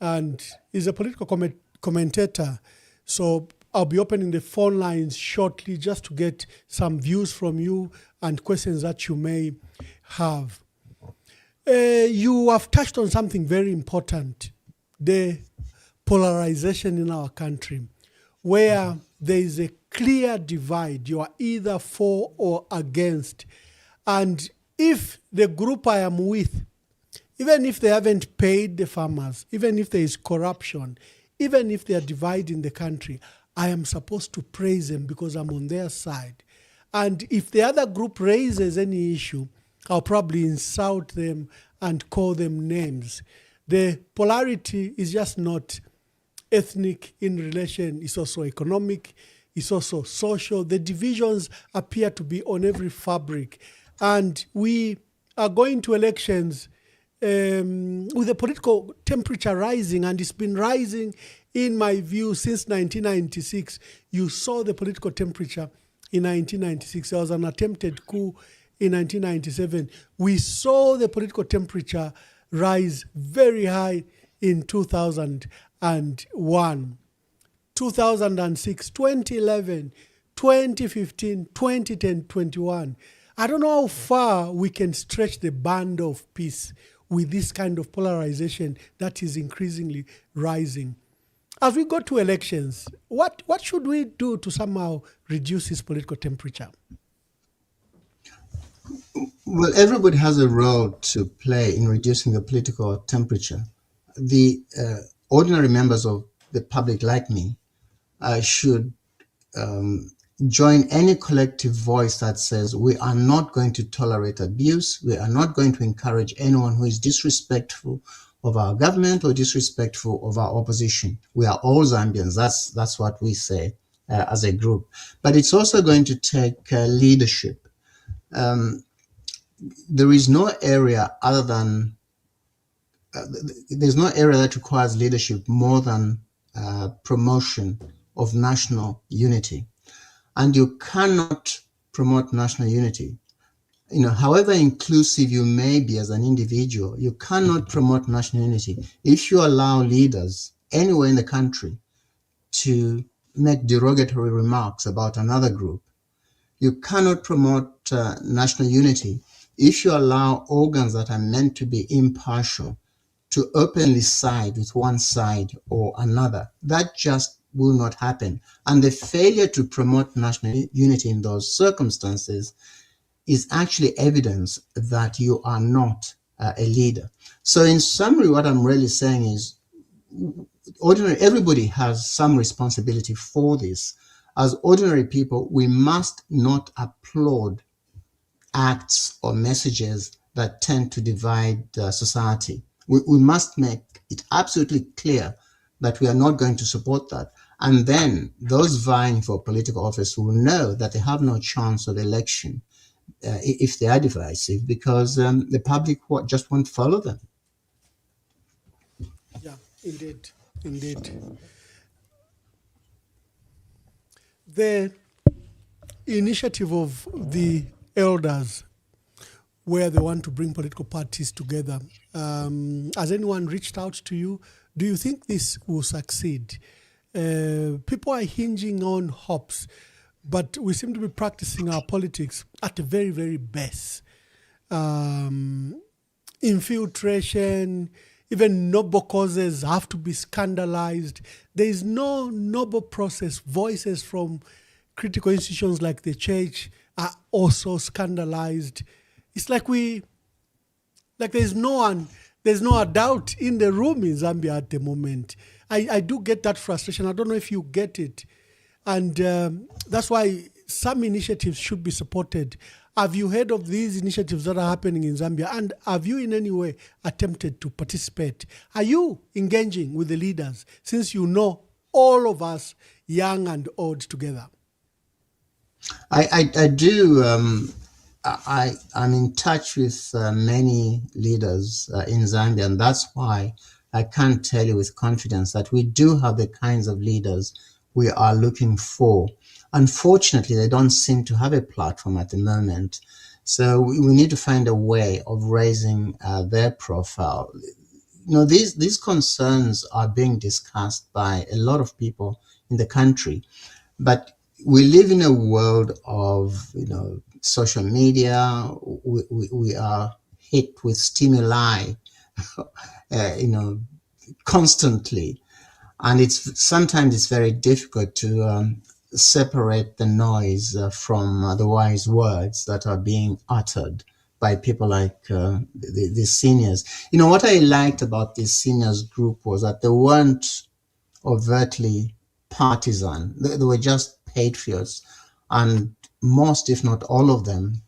And he's a political commentator. So I'll be opening the phone lines shortly just to get some views from you and questions that you may have. You have touched on something very important, the polarization in our country, where there is a clear divide. You are either for or against. And if the group I am with, even if they haven't paid the farmers, even if there is corruption, even if they are dividing the country, I am supposed to praise them because I'm on their side. And if the other group raises any issue, I'll probably insult them and call them names. The polarity is just not ethnic in relation, it's also economic, it's also social. The divisions appear to be on every fabric. And we are going to elections with the political temperature rising, and it's been rising, in my view, since 1996. You saw the political temperature in 1996. There was an attempted coup in 1997. We saw the political temperature rise very high in 2001, 2006, 2011, 2015, 2010, 21. I don't know how far we can stretch the band of peace with this kind of polarization that is increasingly rising. As we go to elections, what should we do to somehow reduce this political temperature? Well, everybody has a role to play in reducing the political temperature. The ordinary members of the public like me should join any collective voice that says we are not going to tolerate abuse, we are not going to encourage anyone who is disrespectful of our government or disrespectful of our opposition. We are all Zambians, that's what we say as a group. But it's also going to take leadership. there is no area other than there's no area that requires leadership more than promotion of national unity. And you cannot promote national unity. However inclusive you may be as an individual, you cannot promote national unity if you allow leaders anywhere in the country to make derogatory remarks about another group. You cannot promote national unity if you allow organs that are meant to be impartial to openly side with one side or another. That just will not happen. And the failure to promote national unity in those circumstances is actually evidence that you are not a leader. So in summary, what I'm really saying is everybody has some responsibility for this. As ordinary people, we must not applaud acts or messages that tend to divide society. We must make it absolutely clear that we are not going to support that. And then those vying for political office will know that they have no chance of election if they are divisive, because the public just won't follow them. Yeah, indeed. The initiative of the elders, where they want to bring political parties together, has anyone reached out to you? Do you think this will succeed? People are hinging on hopes, but we seem to be practicing our politics at the very, very best. Infiltration, even noble causes have to be scandalized. There is no noble process. Voices from critical institutions like the church are also scandalized. It's like there's no doubt in the room in Zambia at the moment. I do get that frustration. I don't know if you get it. And that's why some initiatives should be supported. Have you heard of these initiatives that are happening in Zambia? And have you in any way attempted to participate? Are you engaging with the leaders, since you know all of us, young and old, together? I do. I'm in touch with many leaders in Zambia, and that's why I can't tell you with confidence that we do have the kinds of leaders we are looking for. Unfortunately, they don't seem to have a platform at the moment. So we need to find a way of raising their profile. These concerns are being discussed by a lot of people in the country, but we live in a world of, social media. We are hit with stimuli, constantly. And sometimes it's very difficult to separate the noise from the wise words that are being uttered by people like the seniors. What I liked about this seniors group was that they weren't overtly partisan. They were just patriots. And most, if not all of them,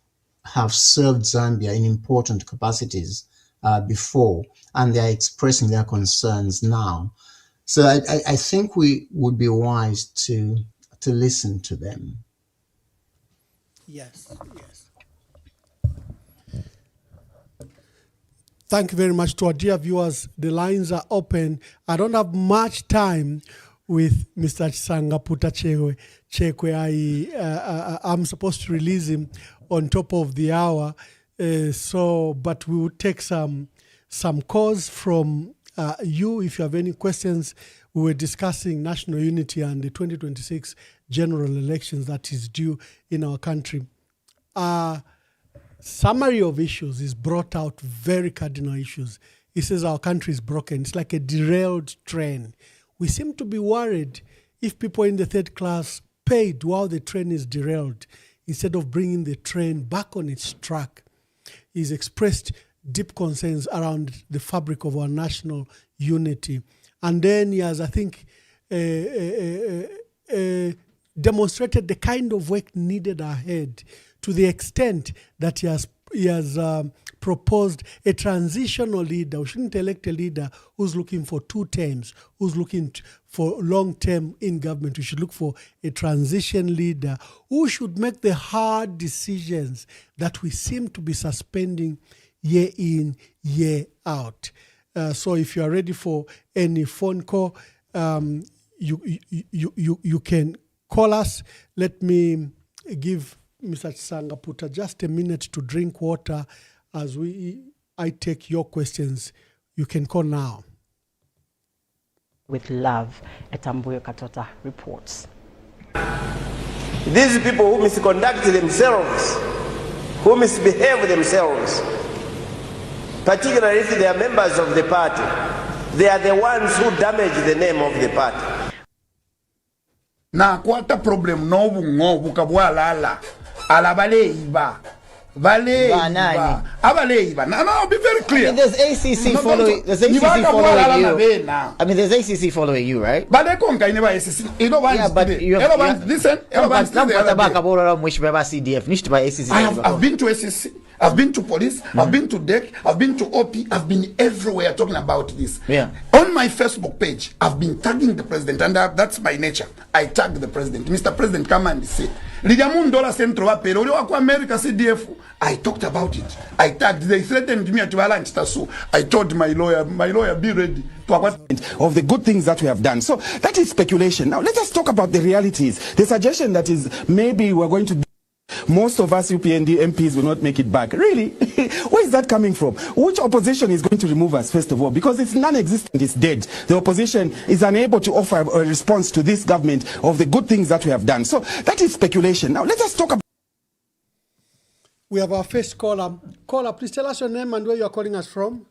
have served Zambia in important capacities before, and they are expressing their concerns now. So I think we would be wise to listen to them. Yes. Thank you very much to our dear viewers. The lines are open. I don't have much time with Mr. Chisanga Puta Chekwe. I'm supposed to release him on top of the hour. But we will take some calls from you if you have any questions. We were discussing national unity and the 2026 general elections that is due in our country. Summary of issues is brought out, very cardinal issues. He says our country is broken. It's like a derailed train. We seem to be worried if people in the third class paid while the train is derailed instead of bringing the train back on its track. He's expressed deep concerns around the fabric of our national unity. And then he has, I think, demonstrated the kind of work needed ahead, to the extent that he has proposed a transitional leader. We shouldn't elect a leader who's looking for 2 terms, who's looking for long term in government. We should look for a transition leader who should make the hard decisions that we seem to be suspending year in, year out. So if you are ready for any phone call, you can call us. Let me give Mr. Sangaputa just a minute to drink water as I take your questions. You can call now. With love, Etambuyo Katota reports. These people who misconduct themselves, who misbehave themselves, particularly if they are members of the party, they are the ones who damage the name of the party. Na kwata problem nobu ngobu kabwalala alabaleiba valeiba abaleiba. No, be very clear. I mean, there's ACC following. There's ACC following you. I mean, there's ACC following you, right? But they can't kind of ACC. Yeah, but you listen. I've been to ACC. I've been to police, I've been to DEC, I've been to OP, I've been everywhere talking about this. Yeah. On my Facebook page, I've been tagging the president, and that's my nature. I tag the president. Mr. President, come and say. I talked about it. I tagged. They threatened me at Valent Tasu. I told my lawyer, be ready. Of the good things that we have done. So that is speculation. Now let us talk about the realities. The suggestion that is maybe we're going to most of us UPND MPs will not make it back. Really? Where is that coming from? Which opposition is going to remove us, first of all? Because it's non-existent, it's dead. The opposition is unable to offer a response to this government of the good things that we have done. So that is speculation. Now let us talk about... We have our first caller. Caller, please tell us your name and where you are calling us from.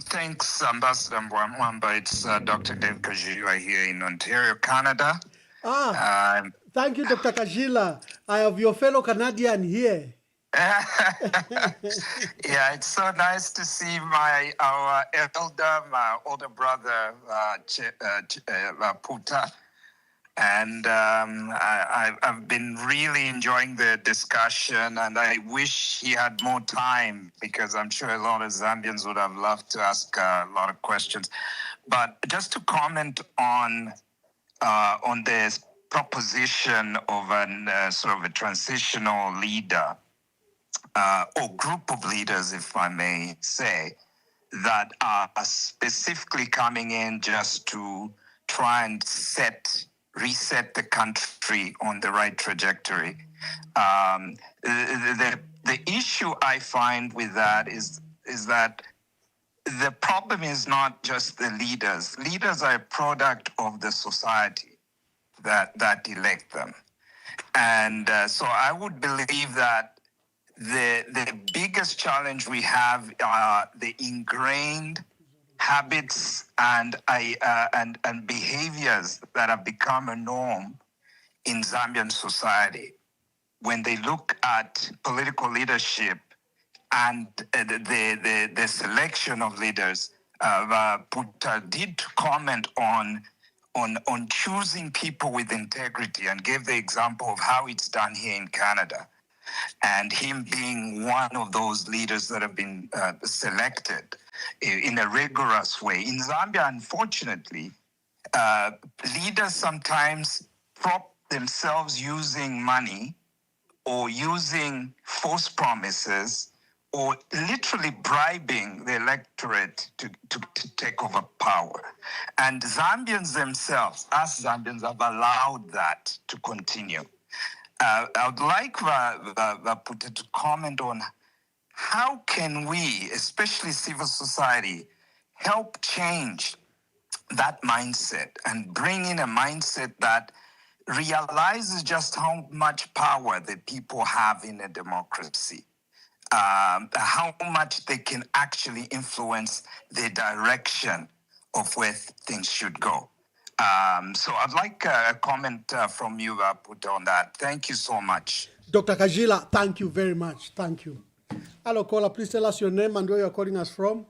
Thanks, Ambassador Mwamba. It's Dr. Dave Kajira here in Ontario, Canada. Thank you, Dr. Kajila. I have your fellow Canadian here. Yeah, it's so nice to see our elder, my older brother, Puta. And I've been really enjoying the discussion, and I wish he had more time because I'm sure a lot of Zambians would have loved to ask a lot of questions. But just to comment on this proposition of sort of a transitional leader or group of leaders, if I may say, that are specifically coming in just to try and reset the country on the right trajectory. The issue I find with that is that the problem is not just the leaders. Leaders are a product of the society that elect them. And so I would believe that the biggest challenge we have are the ingrained habits and behaviors that have become a norm in Zambian society. When they look at political leadership and the selection of leaders, Puta did comment on choosing people with integrity and gave the example of how it's done here in Canada, and him being one of those leaders that have been selected in a rigorous way. In Zambia, unfortunately, leaders sometimes prop themselves using money or using false promises or literally bribing the electorate to take over power. And Zambians themselves, us Zambians, have allowed that to continue. I would like Puta to comment on how can we, especially civil society, help change that mindset and bring in a mindset that realizes just how much power the people have in a democracy. How much they can actually influence the direction of where things should go. So I'd like a comment from you, Puta, on that. Thank you so much. Dr. Kajila, thank you very much. Thank you. Hello, caller. Please tell us your name and where you're calling us from.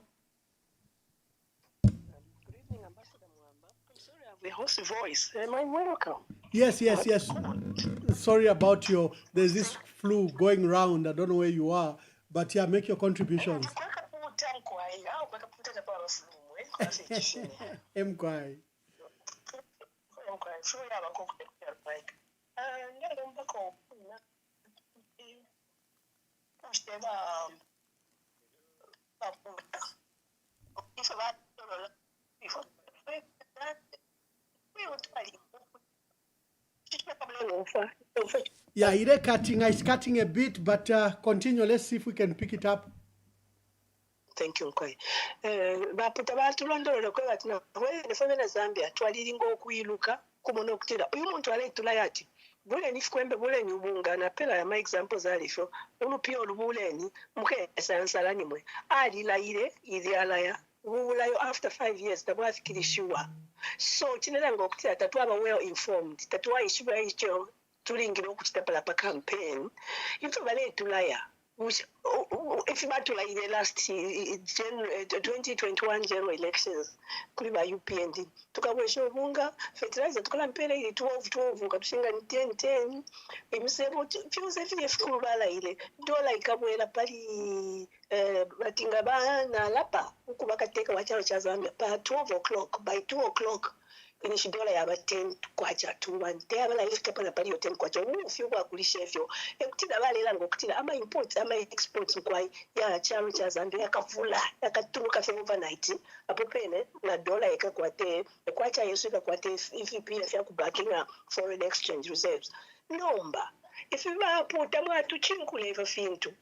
Good evening, Ambassador Mwamba. I'm sorry I have a hoarse voice. Am I welcome? Yes. Sorry about there's this flu going round. I don't know where you are, but yeah, make your contributions. Yeah, it's cutting a bit, but continue. Let's see if we can pick it up. Thank you, Nkwe. Baputa batulondolola kwe batina wene na Zambia twaliringa okuyiluka kumona okutira uyu muntu alaitula yati buleni fikwembe buleni ubunga na pela ya ma examples alifo ulupio lubuleni mukesa nsalani mwe alilaire ili alaya ubulayo after 5 years tabwafikirishiwa so chinelanga okutira tatwaba well informed tatwa ishiba icho tulingira okutitapala pa campaign yitu baleitulaya if you to like the last 2021 general elections kuri ba UPND tukabwesha obunga fertilizer tukola mpera ile 12 katushinga ni 10 emisebo fyuze fye fukuru bala ile dola ikabwela pali batinga bana lapa ukubakateka wachalo cha Zambia pa 12 o'clock by 2 o'clock inishi dola ya 10 kwacha 2 te abala ifika pala pali 10 kwacha ufyo kwa kulisha fyo ekutida bale lango kutida ama imports ama exports kwai ya chalo cha Zambia yakavula yakaturuka fe overnight apopene na dola ikakwate kwacha yesu ikakwate EVP ya kubakinga foreign exchange reserves nomba ifiba puta mwatu chinkule eva fintu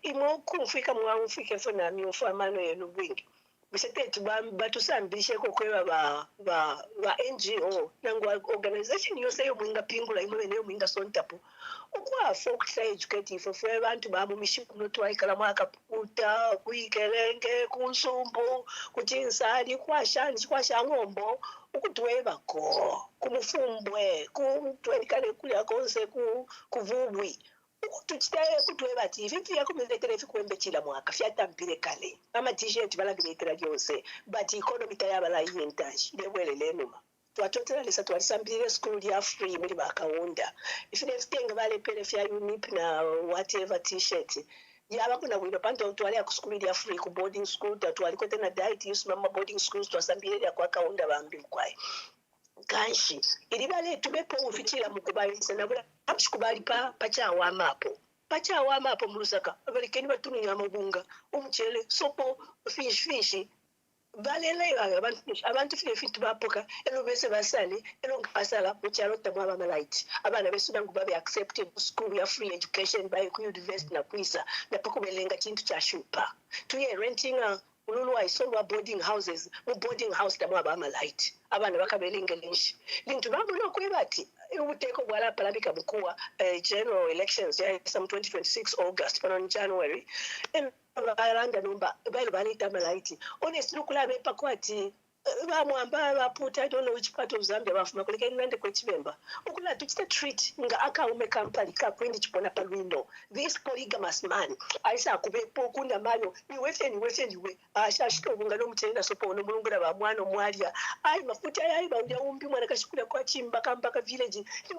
imoku mfika mwamfike fona miofa mano yenu bwingi bisete batusambishe kokweba ba NGO nangwa organization yose yo mwinga pingula imwe neyo mwinga sontapo ukwa folk educative for abantu babo mishukuno twaikala mwaka puta kuikelenge kunsumbu kuchinsali kwa shangombo ukutweba ko kumufumbwe kutwelikale kulya konse kuvubwi tuchitaye kutweba ati vipi yako mletele fikwembe chila mwaka fyatampire kale ama t-shirt balagletera lyose but economy tayabala yentaji lebwele lenuma twatotera lesa twalisambire school ya free muri bakawunda ifine fitenga bale pele fya UNIP na whatever t-shirt yaba kuna wino panto twali ya school ya free ku boarding school twali kote na diet use mama boarding schools twasambire ya kwa kawunda bambi kwai kanshi ilibale tubepo ufikira mukubalisa nabula abishikubali pachawa amapo mu Lusaka abalikeni batunya amabunga umuchele sopo fish balele abantu fitu bapoka elo bese basale elo ngasala muchalo tamwa bamalight abana besuda ngubabe accepted school ya free education by ku university na kuisa napako belenga chintu cha shupa tuye renting ululu aisolwa boarding houses mu boarding house tamwa bamalight abana bakabelinga linshi lintu bamuno kwebati ubuteko bwala palabika mkuu general elections ya some 2026 August pano January balanda numba balita malaiti honest lukula bepa kwati bamwamba baputa I don't know which part of Zambia bafuma kuleka nande kwa chibemba ukula tuchita treat nga aka ume kampani ka kwendi chipona pa window this polygamous man aisa kubepo kunda mayo ni we ashashika ubunga no mutenda sopo no mulungura ba mwana mwalia ai mafuta ai ba uja umbi mwana kashikula kwa chimba kambaka village ni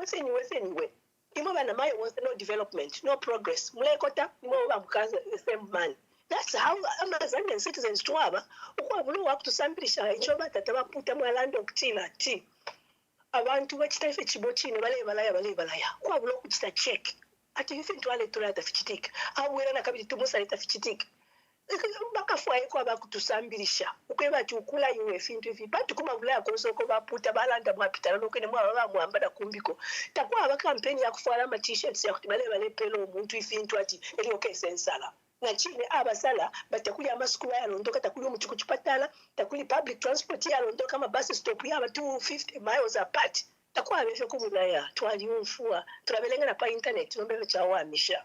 we imo bana mayo was no development no progress mulekota imo ba mukaza same man. That's how Zambian citizens twaba ukwabulu wakutusambirisha icho batata baputa mwalando okutina ti abantu bakitaife chibochini bale balaya kwabulu okutita check ati ife ntwale tulata fichitika awera na kabiri tumusa leta fichitika bakafwaye kwaba kutusambirisha ukweba ati ukula iwe fintu ifi batu kuma bulaya konsoko baputa balanda mwapitana nokene mwaba mwambada kumbiko takwa aba campaign ya kufwala ma t-shirts ya kutibale pelo omuntu ifintu ati eli okay sensala na chine abasala batakuli amasukulu yalondoka takuli omuchuku chipatala takuli public transport yalondoka mabasi stop yaba 250 miles apart takwa abesho kubulaya twali umfua turabelenga pa internet nombele chawamisha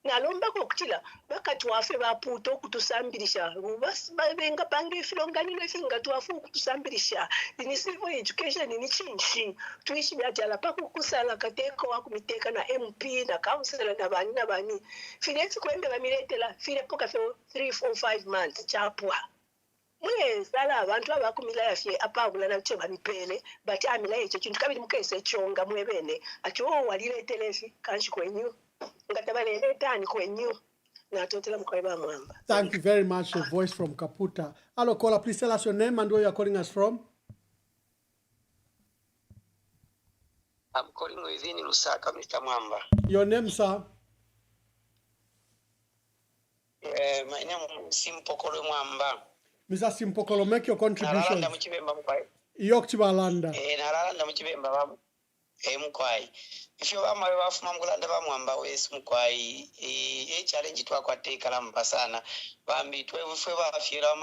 nalomba kokutila bakati wafe baputo kutusambirisha basi babenga pange filonganilo ifinga tuwafu kutusambirisha ini civil education ni chinchi tuishi byatala pako kusala kateko wakumiteka na MP na councilor na bani filefi kwembe bamiletela file poka fe 3 4 5 months chapwa mwesala abantu abakumila yafye apangula nakyo babipele but amila ekyo kintu kabiri mukese ekyonga mwebene ati walireetera efi kanshi kwenyu nga tabaleeretani kwenyu natotera mukwaiba Mwamba. Thank you very much, a voice from Kaputa. Hello, caller, please tell us your name and where you are calling us from. I'm calling within Lusaka, Mr. Mwamba. Your name, sir? My name is Simpokolo Mwamba. Mr. Simpokolo, make your contribution. Yokchibalanda. Naralanda muchibemba bamu. Mkwai. If you are my wife, Mamgulanda Mwamba, wes Mkwai, a challenge to aquate kalamba sana. Bambi 12 fira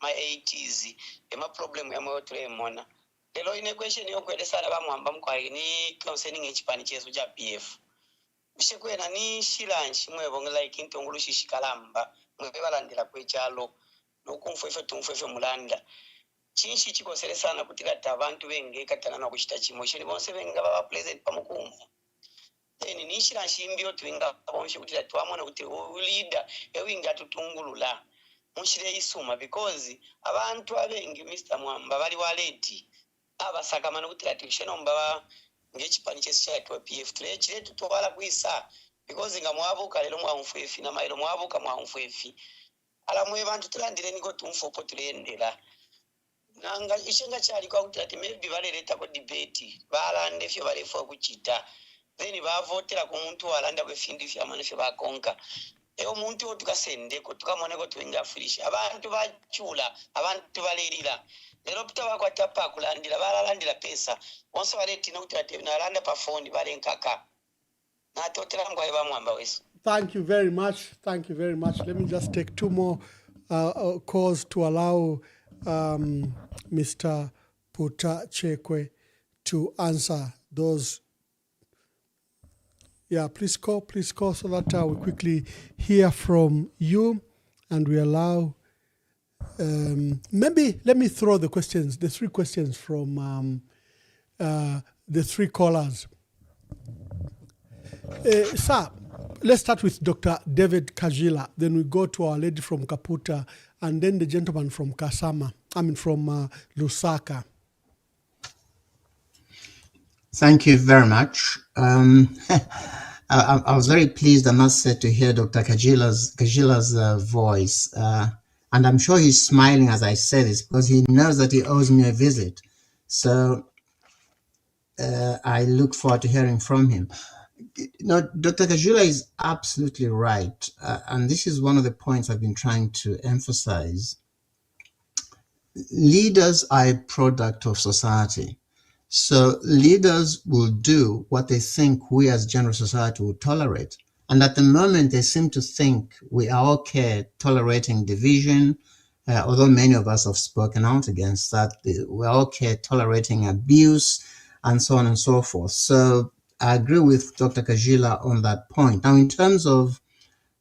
my 80s. My problem to mona. The law in a question you could decide about Mwamba Mkwai ni concerning each paniches with PF. Mshekwena ni shilanchi mwebonga like into ngulushi shikalamba mwebalandira kwechalo nokumfefe tumfefe mulanda chinshi chikosere sana kuti kati abantu benge katangana kuchita chimotion bonse benga baba pleasant pamukumvu then ni shilanchi mbio twinga bonse kuti twamona kuti leader ewinga tutungulula mushire isuma because abantu abengi Mr. Mwamba bali waleti abasakamana kuti kati shenomba ngechipani chesichatwa PF chiretu tobala kuisa because ngamwabuka lero mwamfefi na mailo mwabuka mwamfefi ala mwe bantu tulandireni ko tumfopo tulendera nanga ishenga chali kwa kuti ati maybe valereta ko debate balande fyo balefo kuchita then bavotera ku muntu walanda kwefindi fya manefyo bakonka omuntu otukasende ko tukamone ko twinga furish abantu bachula abantu balerira lero pita bakwata pa kulandira balalandira pesa bonse baletina kuti ate nalanda pa phone balenkaka na totera ngwa iba Mwamba weso. Thank you very much. Thank you very much. Let me just take two more calls to allow Mr. Puta Chekwe to answer those. Yeah, please call so that we quickly hear from you and we allow. Maybe let me throw the three questions from the three callers. Sir, let's start with Dr. David Kajila. Then we go to Our Lady from Kaputa, and then the gentleman from from Lusaka. Thank you very much. I was very pleased, I must say, to hear Dr. Kajila's voice. And I'm sure he's smiling as I say this because he knows that he owes me a visit. So I look forward to hearing from him. Dr. Kajila is absolutely right. And this is one of the points I've been trying to emphasize. Leaders are a product of society. So leaders will do what they think we as general society will tolerate. And at the moment, they seem to think we are okay tolerating division, although many of us have spoken out against that. We're okay tolerating abuse and so on and so forth. So I agree with Dr. Kajila on that point. Now, in terms of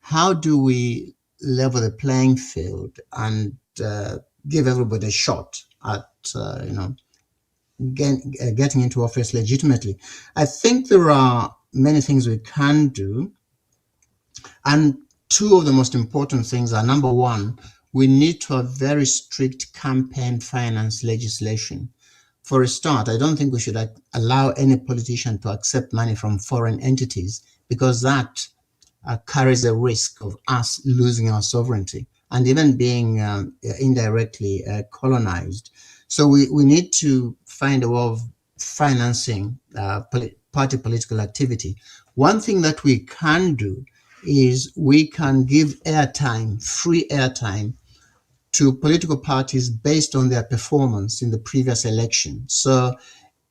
how do we level the playing field and give everybody a shot at, getting into office legitimately, I think there are many things we can do. And two of the most important things are, number one, we need to have very strict campaign finance legislation. For a start, I don't think we should allow any politician to accept money from foreign entities because that carries a risk of us losing our sovereignty and even being indirectly colonized. So we need to find a way of financing party political activity. One thing that we can do is we can give airtime, free airtime, to political parties based on their performance in the previous election. So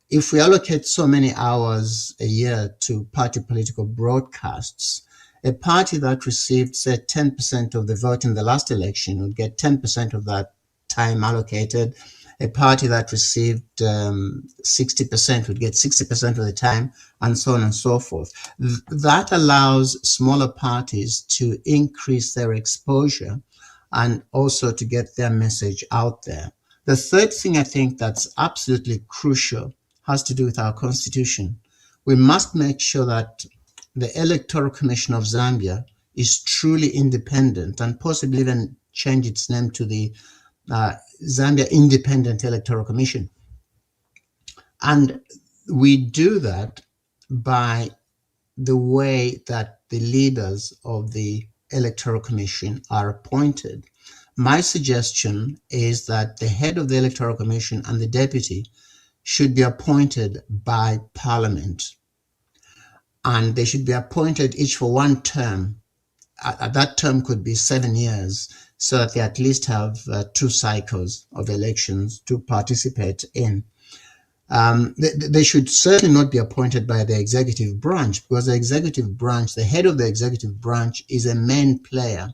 if we allocate so many hours a year to party political broadcasts, a party that received, say, 10% of the vote in the last election would get 10% of that time allocated. A party that received 60% would get 60% of the time, and so on and so forth. That allows smaller parties to increase their exposure and also to get their message out there. The third thing I think that's absolutely crucial has to do with our constitution. We must make sure that the Electoral Commission of Zambia is truly independent and possibly even change its name to the Zambia Independent Electoral Commission. And we do that by the way that the leaders of the Electoral Commission are appointed. My suggestion is that the head of the Electoral Commission and the deputy should be appointed by Parliament. And they should be appointed each for one term. That term could be 7 years, so that they at least have 2 cycles of elections to participate in. They should certainly not be appointed by the executive branch, because the executive branch, the head of the executive branch, is a main player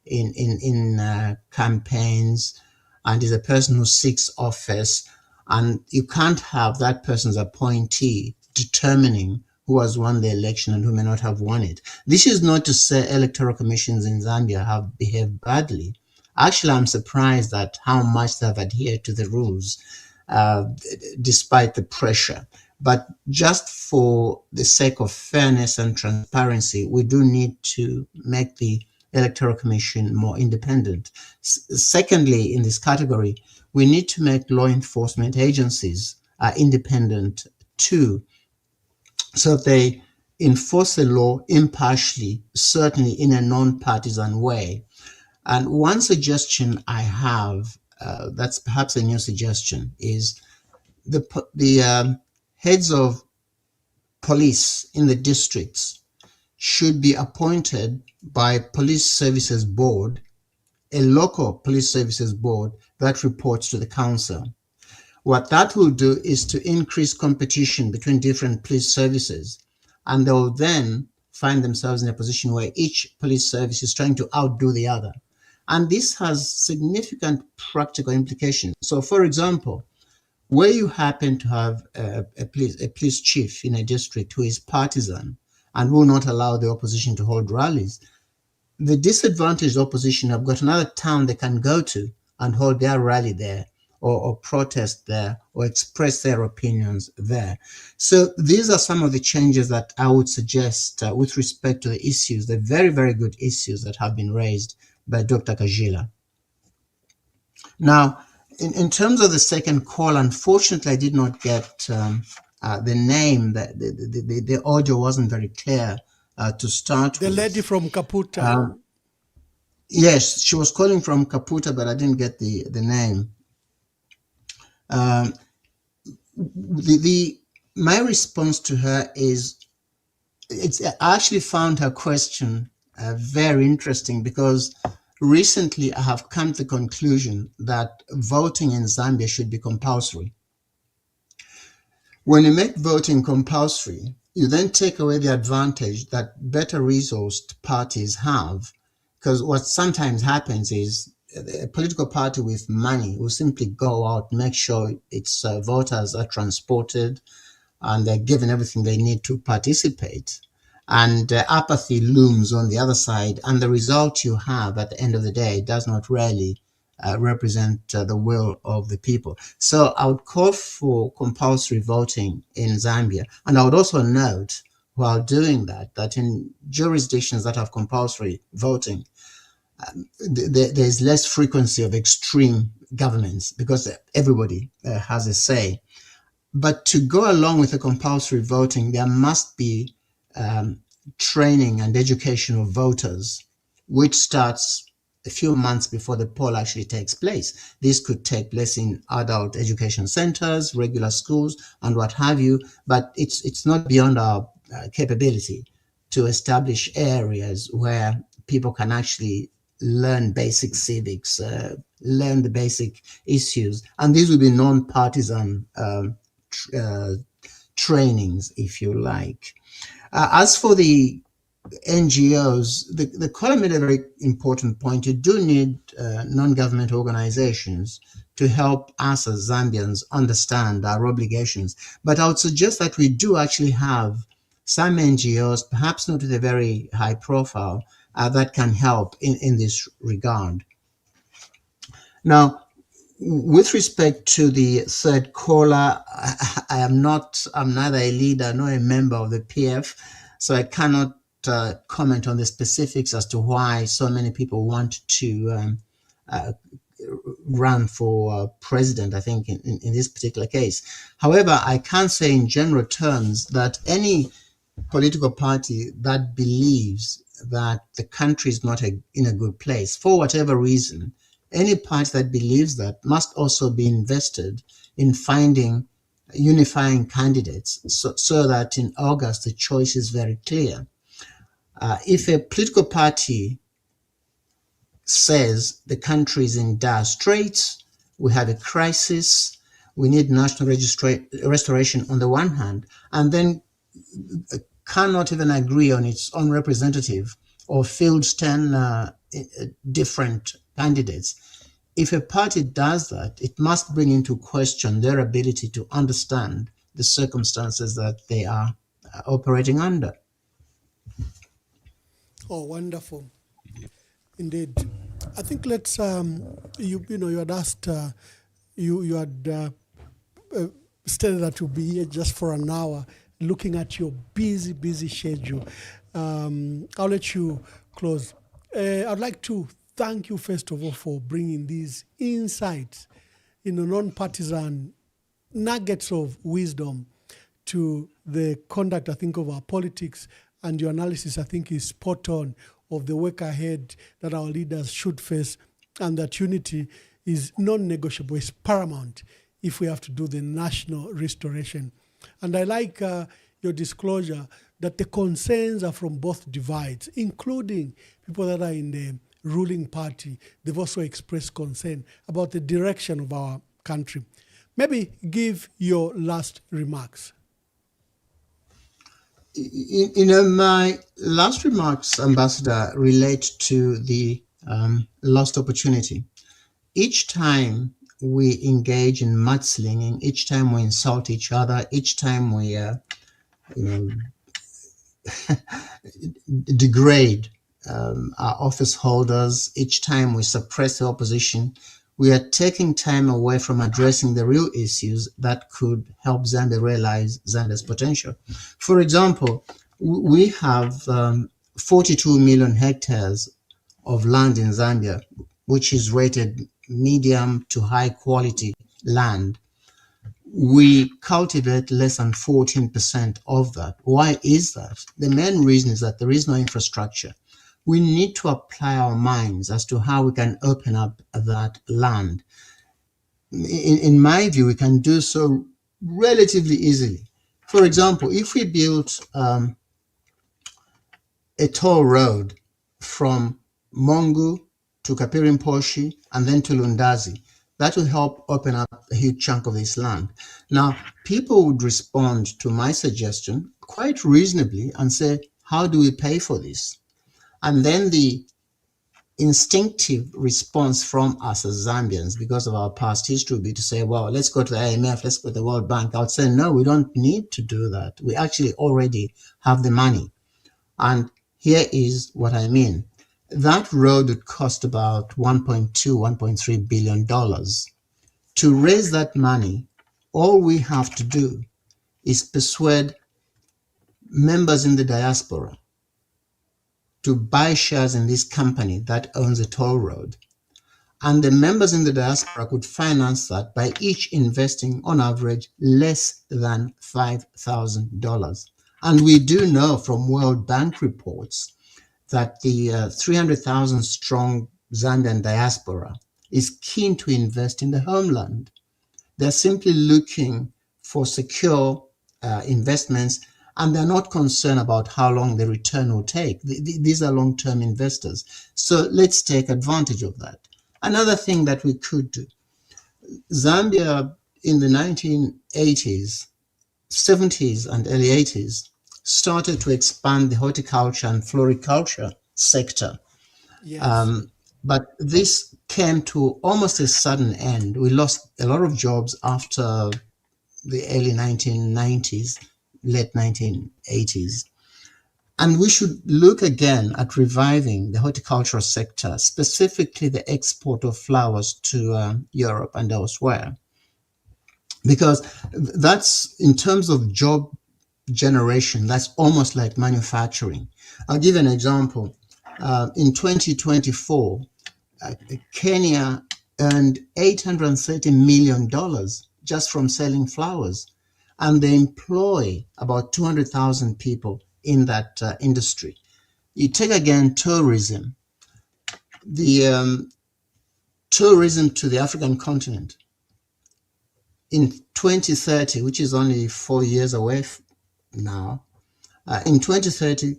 in campaigns, and is a person who seeks office, and you can't have that person's appointee determining who has won the election and who may not have won it. This is not to say electoral commissions in Zambia have behaved badly. Actually, I'm surprised at how much they have adhered to the rules, despite the pressure. But just for the sake of fairness and transparency, we do need to make the Electoral Commission more independent. Secondly, in this category, we need to make law enforcement agencies independent too, so that they enforce the law impartially, certainly in a non-partisan way. And one suggestion I have, that's perhaps a new suggestion, is the heads of police in the districts should be appointed by Police Services Board, a local police services board that reports to the council. What that will do is to increase competition between different police services, and they'll then find themselves in a position where each police service is trying to outdo the other. And this has significant practical implications. So, for example, where you happen to have a police chief in a district who is partisan and will not allow the opposition to hold rallies, the disadvantaged opposition have got another town they can go to and hold their rally there, or protest there, or express their opinions there. So these are some of the changes that I would suggest with respect to the issues, the very, very good issues that have been raised by Dr. Kajila. Now, in terms of the second call, unfortunately, I did not get the name. The audio wasn't very clear to start with. The lady from Kaputa. Yes, she was calling from Kaputa, but I didn't get the name. My response to her is, I actually found her question very interesting, because recently I have come to the conclusion that voting in Zambia should be compulsory. When you make voting compulsory, you then take away the advantage that better resourced parties have, because what sometimes happens is a political party with money will simply go out, make sure its voters are transported and they're given everything they need to participate. And apathy looms on the other side, and the result you have at the end of the day does not really represent the will of the people. So I would call for compulsory voting in Zambia. And I would also note, while doing that, that in jurisdictions that have compulsory voting, there's less frequency of extreme governments, because everybody has a say. But to go along with the compulsory voting, there must be training and education of voters, which starts a few months before the poll actually takes place. This could take place in adult education centers, regular schools, and what have you, but it's not beyond our capability to establish areas where people can actually learn basic civics, learn the basic issues, and these will be non-partisan trainings, if you like. As for the NGOs, the caller made a very important point. You do need non-government organizations to help us as Zambians understand our obligations. But I would suggest that we do actually have some NGOs, perhaps not with a very high profile, that can help in this regard. Now, with respect to the third caller, I'm neither a leader nor a member of the PF, so I cannot comment on the specifics as to why so many people want to run for president, I think, in this particular case. However, I can say in general terms that any political party that believes that the country is not in a good place, for whatever reason, any party that believes that must also be invested in finding unifying candidates so that in August the choice is very clear. If a political party says the country is in dire straits, we have a crisis, we need national restoration on the one hand, and then cannot even agree on its own representative or fields 10 different candidates. If a party does that, it must bring into question their ability to understand the circumstances that they are operating under. Oh, wonderful. Indeed. I think let's, you had asked, you had stated that you'll be here just for an hour, looking at your busy schedule. I'll let you close. I'd like to thank you, first of all, for bringing these insights, non-partisan nuggets of wisdom to the conduct, I think, of our politics. And your analysis, I think, is spot on of the work ahead that our leaders should face, and that unity is non-negotiable, it's paramount if we have to do the national restoration. And I like your disclosure that the concerns are from both divides, including people that are in the ruling party. They've also expressed concern about the direction of our country. Maybe give your last remarks. My last remarks, Ambassador, relate to the lost opportunity. Each time we engage in mudslinging, each time we insult each other, each time we degrade our office holders, each time we suppress the opposition, we are taking time away from addressing the real issues that could help Zambia realize Zambia's potential. For example, we have 42 million hectares of land in Zambia, which is rated medium to high quality land. We cultivate less than 14% of that. Why is that? The main reason is that there is no infrastructure. We need to apply our minds as to how we can open up that land. In my view, we can do so relatively easily. For example, if we built a toll road from Mongu to Kapirimposhi and then to Lundazi, that will help open up a huge chunk of this land. Now, people would respond to my suggestion quite reasonably and say, how do we pay for this? And then the instinctive response from us as Zambians, because of our past history, would be to say, well, let's go to the IMF, let's go to the World Bank. I would say, no, we don't need to do that. We actually already have the money. And here is what I mean. That road would cost about $1.2, $1.3 billion. To raise that money, all we have to do is persuade members in the diaspora to buy shares in this company that owns a toll road. And the members in the diaspora could finance that by each investing on average less than $5,000. And we do know from World Bank reports that the 300,000 strong Zambian diaspora is keen to invest in the homeland. They're simply looking for secure investments, and they're not concerned about how long the return will take. These are long-term investors. So let's take advantage of that. Another thing that we could do, Zambia in the 1980s, 70s and early 80s started to expand the horticulture and floriculture sector. Yes. But this came to almost a sudden end. We lost a lot of jobs after the early 1990s, late 1980s. And we should look again at reviving the horticultural sector, specifically the export of flowers to Europe and elsewhere. Because that's, in terms of job generation, that's almost like manufacturing. I'll give an example. In 2024, Kenya earned $830 million just from selling flowers, and they employ about 200,000 people in that industry. You take again tourism. The tourism to the African continent in 2030, which is only 4 years away now, in 2030,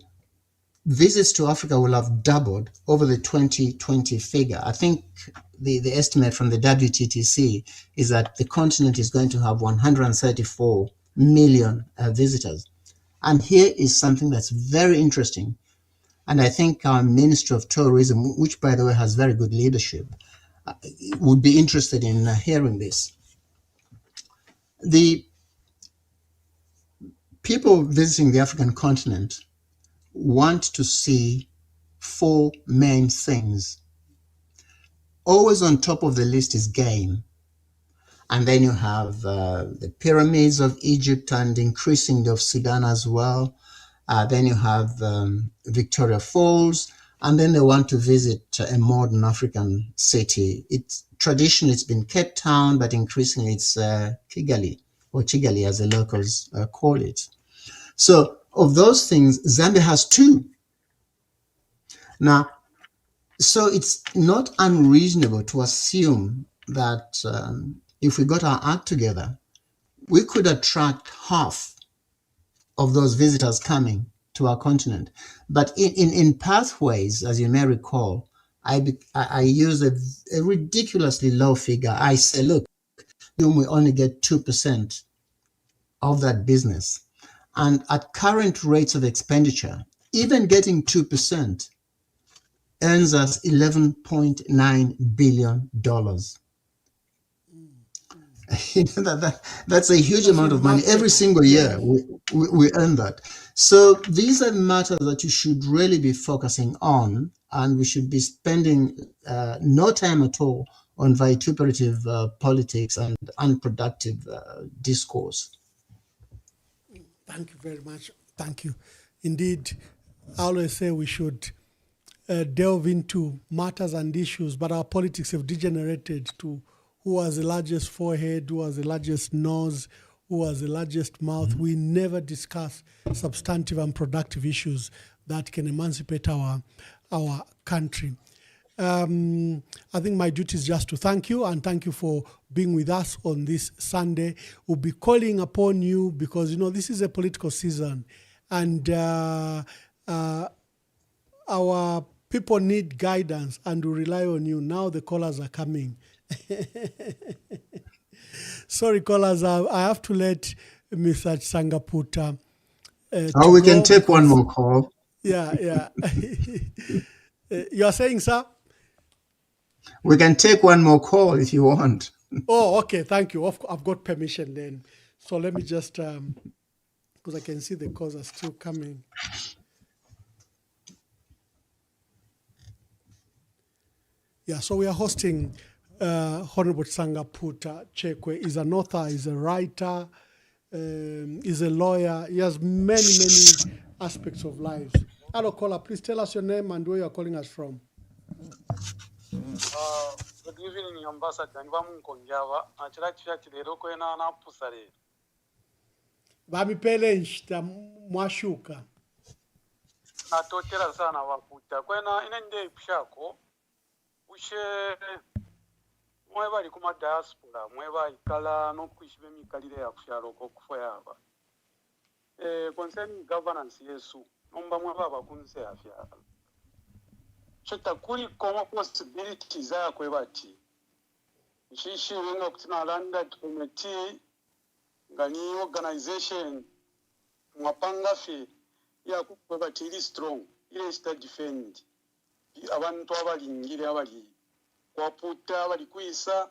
visits to Africa will have doubled over the 2020 figure. I think the estimate from the WTTC is that the continent is going to have 134 million visitors. And here is something that's very interesting. And I think our Ministry of Tourism, which by the way has very good leadership, would be interested in hearing this. The people visiting the African continent want to see 4 main things. Always on top of the list is game. And then you have the pyramids of Egypt and increasingly of Sudan as well. Then you have Victoria Falls. And then they want to visit a modern African city. Traditionally, it's been Cape Town, but increasingly it's Kigali, or Chigali as the locals call it. So of those things, Zambia has 2. Now, so it's not unreasonable to assume that if we got our act together, we could attract half of those visitors coming to our continent. But in pathways, as you may recall, I use a ridiculously low figure. I say, look, we only get 2% of that business. And at current rates of expenditure, even getting 2% earns us $11.9 billion. That's a huge amount of money. Every single year we earn that. So these are matters that you should really be focusing on, and we should be spending no time at all on vituperative politics and unproductive discourse. Thank you very much. Thank you. Indeed, I always say we should delve into matters and issues, but our politics have degenerated to who has the largest forehead, who has the largest nose, who has the largest mouth. Mm-hmm. We never discuss substantive and productive issues that can emancipate our country. I think my duty is just to thank you, and thank you for being with us on this Sunday. We'll be calling upon you because, this is a political season, and our people need guidance, and we rely on you. Now the callers are coming. Sorry, callers, I have to let Mr. Sangaputa. We can take one more call. Yeah. You are saying, sir? We can take one more call if you want. Oh, okay. Thank you. I've got permission then. So let me just, because I can see the calls are still coming. Yeah, so we are hosting Honorable Sangaputa Chekwe. Is an author, is a writer, is a lawyer. He has many aspects of life. Hello, caller. Please tell us your name and where you are calling us from. Good evening, Ambassador. Nkonjava. Achirachi lero kwena na pusare. Bamipele nshita mwashuka. Natotera sana waputa. Kwena inende pshako. Ushe mweba likuma diaspora. Mweba ikala no kuishbe mikalile ya kusharoko kufo yaba. Concerning governance yesu. Nomba mweba bakunse afya. Chota kuri koma possibilities za kwebati. Shishi wenga kutina landa committee ngani organization mwapanga fe ya kwebati ili strong ile sta defend abantu abalingire abali kwaputa abali kuisa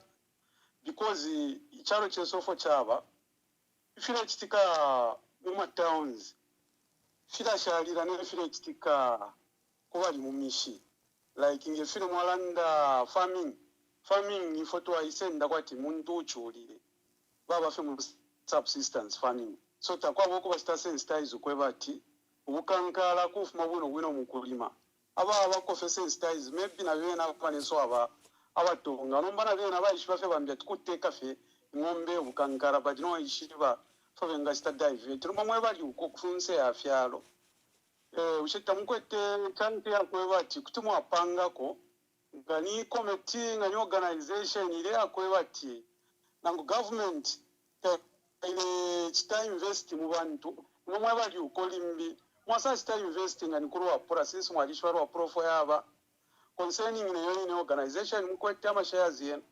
because icharo chesofo chaba ifira chitika mu towns fira shalira ne fira chitika kubali mu mishi like ingefira mwalanda farming ifoto aisenda kwati muntu uchulire baba fe mu subsistence farming so takwa boko basta sensitize kwebati ubukankala kufuma buno mukulima abakofesa styles maybe na bena kupaneso abatonga nomba na bena baishi bafe bambya tukuteka fe ngombe obukangara but no ishiba fa nga sta dive turumba mwe bali uko kufunse afyalo ushita mukwete kanti yakwe bati kutumwa apangako ngani committee ngani organization ile yakwe bati nango government ile chita invest mu bantu mwe bali uko limbi mwasa chita investing and kuru wapura since mwalishwa wa profo yaba concerning ne organization mukwete ama shares yen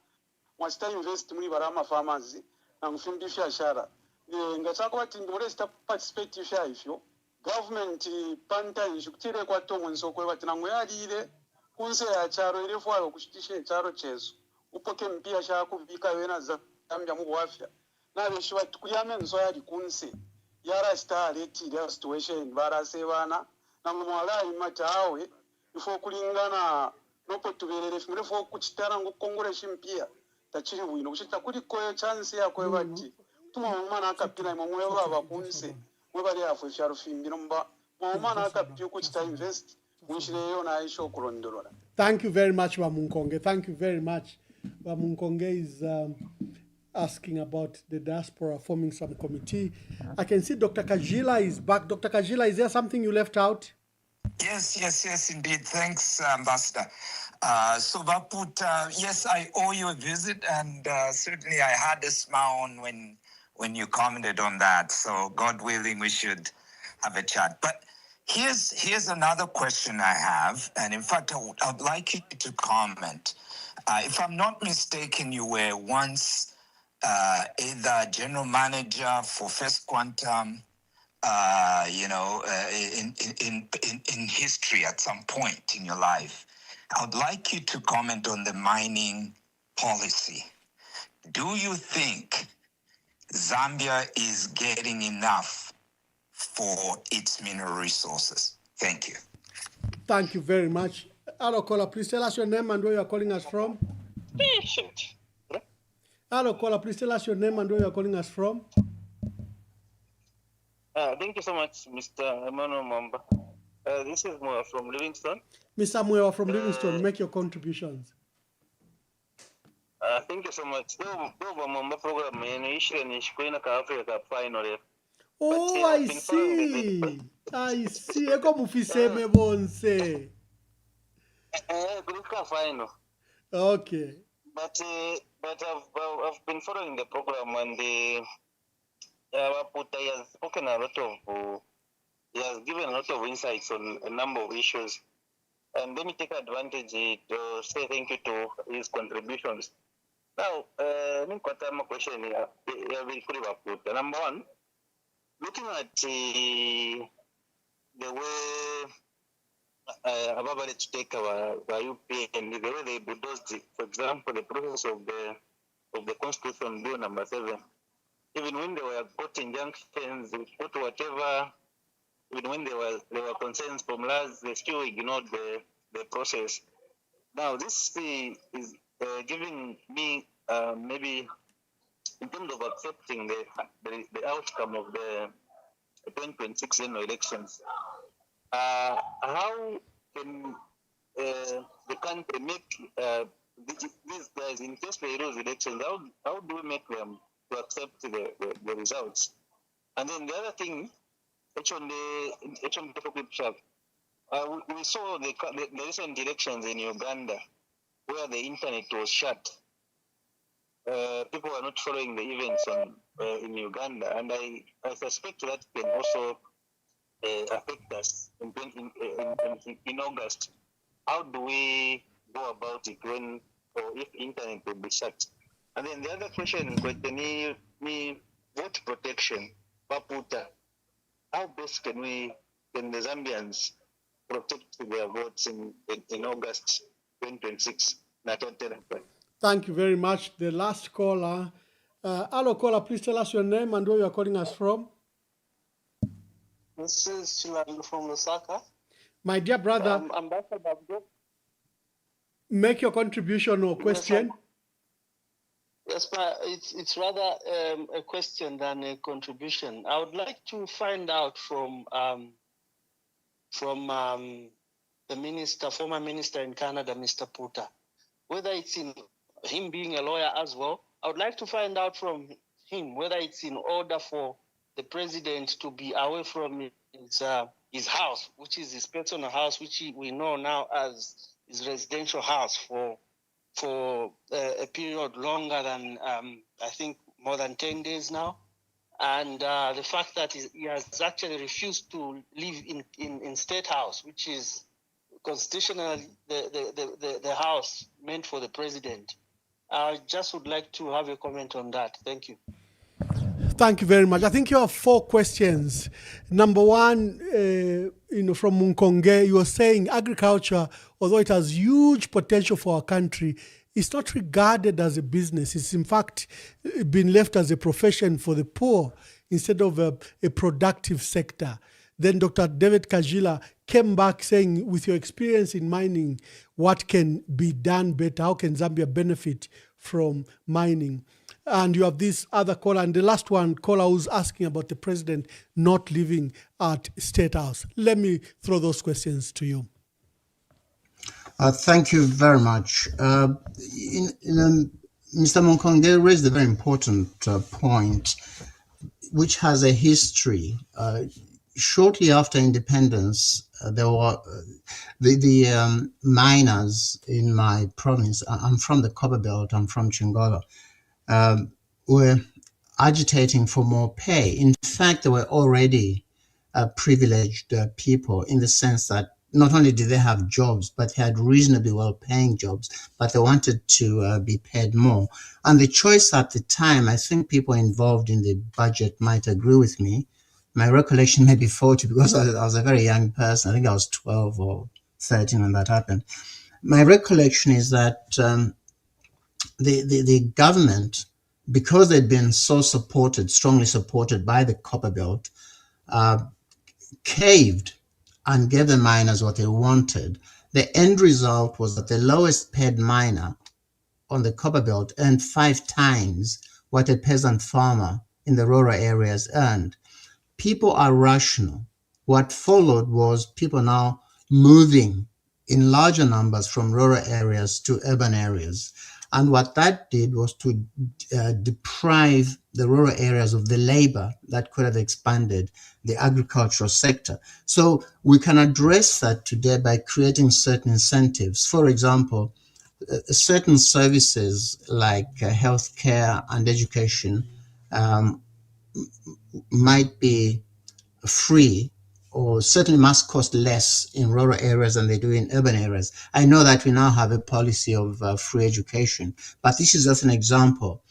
mwasa invest muri barama farmers na mfundisha shara ngatako bati ndore sta participate ifya ifyo government panta ishukitire kwa tongo nsoko bati nango yalire kunse ya charo ile fwa kushitisha charo chezo upoke mpia sha kuvika wena zambia mu afya na beshiwa tukuyame nzo yali kunse yara star leti ya situation barase bana na mwala imatawe ifo kulingana nopo tuberere fimure fo kuchitara ngo kongore shimpia tachiri bwino kuchita kuri ko chance ya ko bati tuma mwana akapira imwe baba kunse mwe bali afu fyaro fimbiro mba mwana akapira kuchita invest mwishire yona isho kurondorola. Thank you very much, Wamunkonge. Thank you very much. Wamunkonge is asking about the diaspora forming some committee. I can see Dr. Kajila is back. Dr. Kajila, is there something you left out? Yes, indeed. Thanks, Ambassador. So, Vaputa, yes, I owe you a visit, and certainly I had a smile on when you commented on that. So, God willing, we should have a chat. But here's another question I have, and in fact, I'd like you to comment. If I'm not mistaken, you were once either general manager for First Quantum, in history at some point in your life. I would like you to comment on the mining policy. Do you think Zambia is getting enough for its mineral resources? Thank you. Thank you very much. Hello, caller. Please tell us your name and where you are calling us from. Hello, caller. Please tell us your name and where you are calling us from. Thank you so much, Mr. Emmanuel Mwamba. This is Mwewa from Livingston. Mr. Mwewa from Livingston, make your contributions. Thank you so much. Mwamba program final. Oh, I see. I see. Eko mufiseme bonse. Final. Okay. But I've been following the program and the he has spoken a lot of, he has given a lot of insights on a number of issues. And let me take advantage to say thank you to his contributions. Now, my question here, number one, looking at the way about to take our UP and the way they bulldozed, for example, the process of the Constitution Bill number 7. Even when they were got injunctions, got whatever, even when there were concerns from last, they still ignored the process. Now, this is giving me maybe in terms of accepting the outcome of the 2026 general elections. How can the country make these guys, in case they lose elections, how do we make them to accept the results? And then the other thing, we saw the recent elections in Uganda where the internet was shut. People were not following the events in Uganda, and I suspect that can also affect us in August. How do we go about it when or if internet will be shut? And then the other question, vote protection, Paputa. How best can the Zambians protect their votes in August 2026? Thank you very much. The last caller. Hello, caller. Please tell us your name and where you are calling us from. This is Chilandu from Lusaka. My dear brother, make your contribution or question. Yes, it's rather a question than a contribution. I would like to find out from the minister, former minister in Canada, Mr. Puta. Whether it's in him being a lawyer as well, I would like to find out from him whether it's in order for the president to be away from his house, which is his personal house, which we know now as his residential house for a period longer than, I think, more than 10 days now. And the fact that he has actually refused to live in State House, which is constitutionally the house meant for the president. I just would like to have a comment on that. Thank you. Thank you very much. I think you have 4 questions. Number one, from Munkonge, you are saying agriculture, although it has huge potential for our country, it's not regarded as a business. It's in fact been left as a profession for the poor instead of a productive sector. Then Dr. David Kajila came back saying, with your experience in mining, what can be done better? How can Zambia benefit from mining? And you have this other caller, and the last one, caller who's asking about the president not living at State House. Let me throw those questions to you. Thank you very much. Mr. Munkonge raised a very important point, which has a history. Shortly after independence, there were the miners in my province. I'm from the Copper Belt. I'm from Chingola. Were agitating for more pay. In fact, they were already privileged people in the sense that not only did they have jobs, but they had reasonably well-paying jobs, but they wanted to be paid more. And the choice at the time, I think people involved in the budget might agree with me. My recollection may be 40 because I was a very young person. I think I was 12 or 13 when that happened. My recollection is that the government, because they'd been so strongly supported by the Copper Belt, caved and gave the miners what they wanted. The end result was that the lowest paid miner on the Copper Belt earned 5 times what a peasant farmer in the rural areas earned. People are rational. What followed was people now moving in larger numbers from rural areas to urban areas. And what that did was to deprive the rural areas of the labor that could have expanded the agricultural sector. So we can address that today by creating certain incentives. For example, certain services like healthcare and education might be free, or certainly must cost less in rural areas than they do in urban areas. I know that we now have a policy of free education, but this is just an example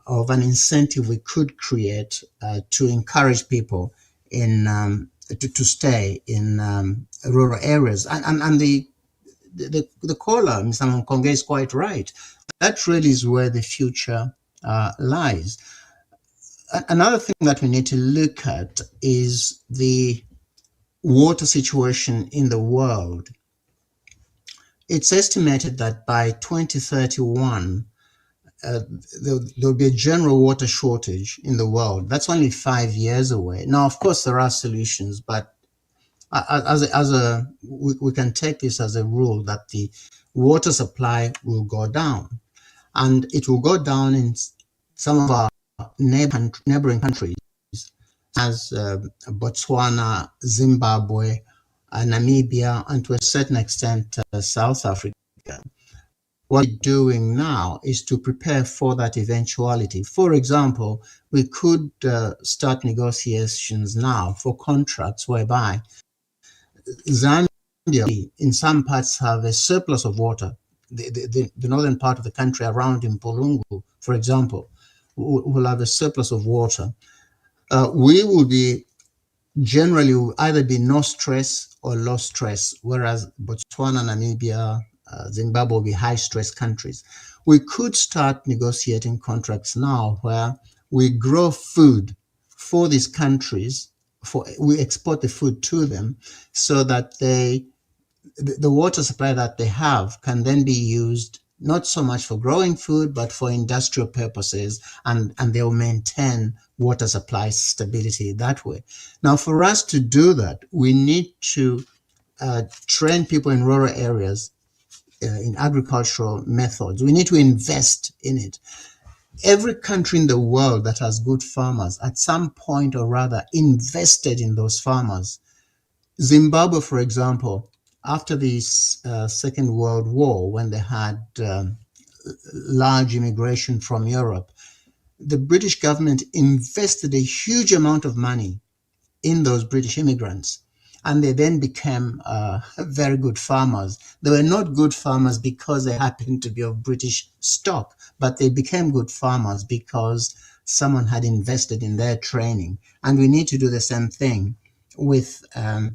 of an incentive we could create to encourage people in to stay in rural areas. And the caller, Mr. Munkonge, is quite right. That really is where the future lies. Another thing that we need to look at is the water situation in the world. It's estimated that by 2031, there'll be a general water shortage in the world. That's only 5 years away. Now, of course, there are solutions, but we can take this as a rule that the water supply will go down, and it will go down in some of our neighboring countries, as Botswana, Zimbabwe, Namibia, and to a certain extent South Africa. What we're doing now is to prepare for that eventuality. For example, we could start negotiations now for contracts whereby Zambia, in some parts, have a surplus of water. The northern part of the country around Mpulungu, for example, will have a surplus of water. We will be generally will either be no stress or low stress, whereas Botswana, Namibia, Zimbabwe will be high stress countries. We could start negotiating contracts now where we grow food for these countries, we export the food to them so that the water supply that they have can then be used not so much for growing food, but for industrial purposes, and they'll maintain water supply stability that way. Now, for us to do that, we need to train people in rural areas in agricultural methods. We need to invest in it. Every country in the world that has good farmers at some point or rather invested in those farmers. Zimbabwe, for example, after the Second World War, when they had large immigration from Europe, the British government invested a huge amount of money in those British immigrants. And they then became very good farmers. They were not good farmers because they happened to be of British stock, but they became good farmers because someone had invested in their training. And we need to do the same thing with our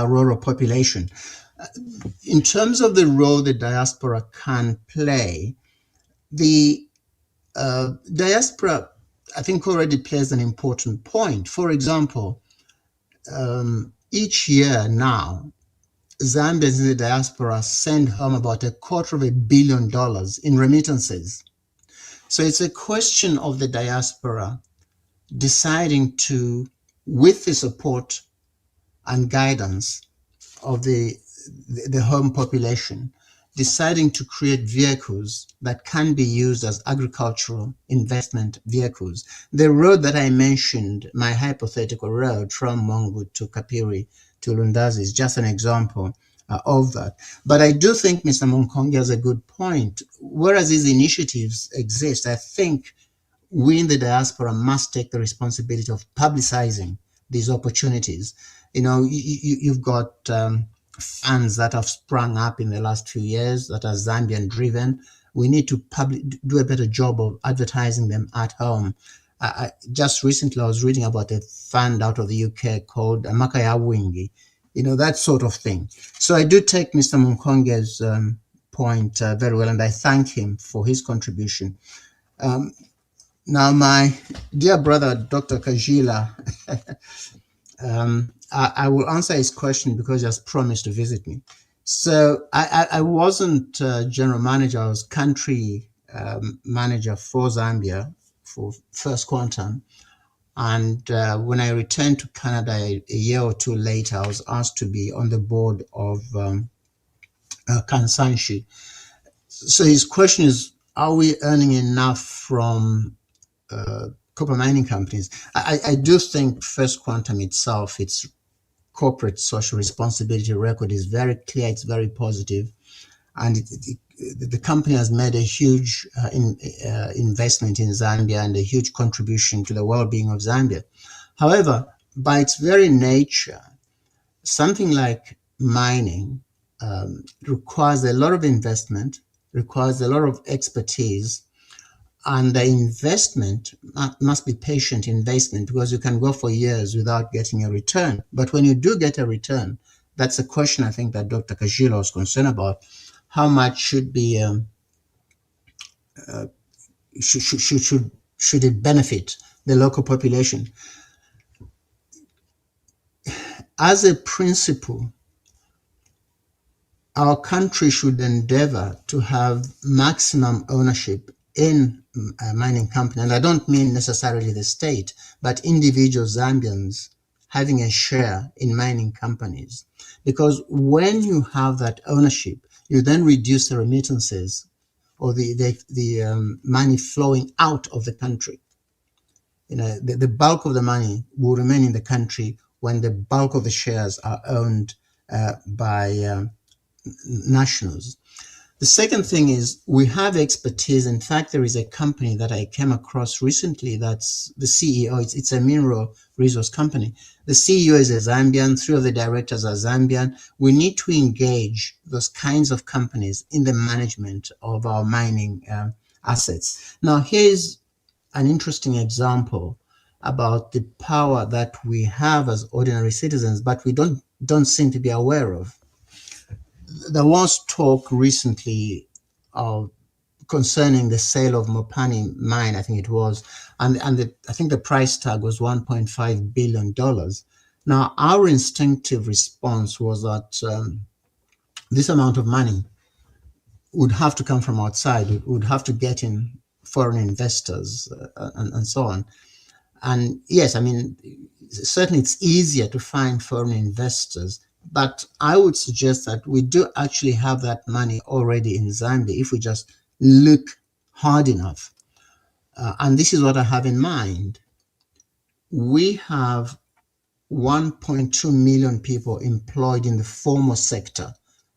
rural population. In terms of the role the diaspora can play, the diaspora, I think, already plays an important point. For example, each year now, Zambians in the diaspora send home about $250 million in remittances. So it's a question of the diaspora deciding to, with the support and guidance of the home population, deciding to create vehicles that can be used as agricultural investment vehicles. The road that I mentioned, my hypothetical road from Mongu to Kapiri to Lundazi, is just an example of that. But I do think Mr. Munkongi has a good point. Whereas these initiatives exist, I think we in the diaspora must take the responsibility of publicizing these opportunities. You know, you've got funds that have sprung up in the last few years that are Zambian driven. We need to do a better job of advertising them at home. Just recently I was reading about a fund out of the UK called Makaya Wingi, you know, that sort of thing. So I do take Mr. Munkonge's point very well, and I thank him for his contribution. Now, my dear brother, Dr. Kajila, I will answer his question because he has promised to visit me. So I wasn't general manager, I was country manager for Zambia for First Quantum. And when I returned to Canada a year or two later, I was asked to be on the board of Kansanshi. So his question is, are we earning enough from copper mining companies? I do think First Quantum itself, its corporate social responsibility record is very clear, it's very positive, and the company has made a huge investment in Zambia and a huge contribution to the well-being of Zambia. However, by its very nature, something like mining requires a lot of investment, requires a lot of expertise, and the investment must be patient investment, because you can go for years without getting a return. But when you do get a return, that's a question I think that Dr. Kajila was concerned about. How much should be should it benefit the local population? As a principle, our country should endeavor to have maximum ownership in a mining company. And I don't mean necessarily the state, but individual Zambians having a share in mining companies. Because when you have that ownership, you then reduce the remittances or the money flowing out of the country. You know, the bulk of the money will remain in the country when the bulk of the shares are owned by nationals. The second thing is we have expertise. In fact, there is a company that I came across recently that's the CEO. It's a mineral resource company. The CEO is a Zambian. 3 of the directors are Zambian. We need to engage those kinds of companies in the management of our mining assets. Now, here's an interesting example about the power that we have as ordinary citizens, but we don't seem to be aware of. There was talk recently concerning the sale of Mopani mine, I think it was, and I think the price tag was $1.5 billion. Now, our instinctive response was that this amount of money would have to come from outside, it would have to get in foreign investors and so on. And yes, I mean, certainly it's easier to find foreign investors, but I would suggest that we do actually have that money already in Zambia if we just look hard enough. And this is what I have in mind. We have 1.2 million people employed in the formal sector,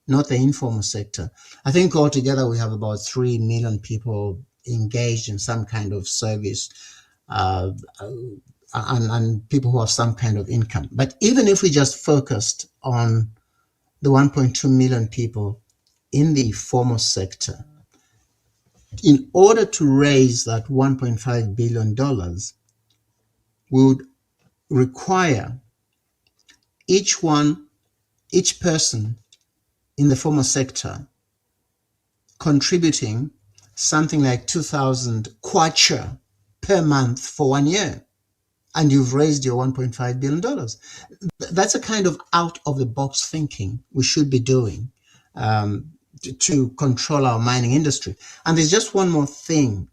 not the informal sector. I think altogether we have about 3 million people engaged in some kind of service, and people who have some kind of income. But even if we just focused on the 1.2 million people in the formal sector, in order to raise that $1.5 billion, we would require each person in the formal sector contributing something like 2,000 kwacha per month for 1 year. And you've raised your $1.5 billion. That's a kind of out of the box thinking we should be doing to control our mining industry. And there's just one more thing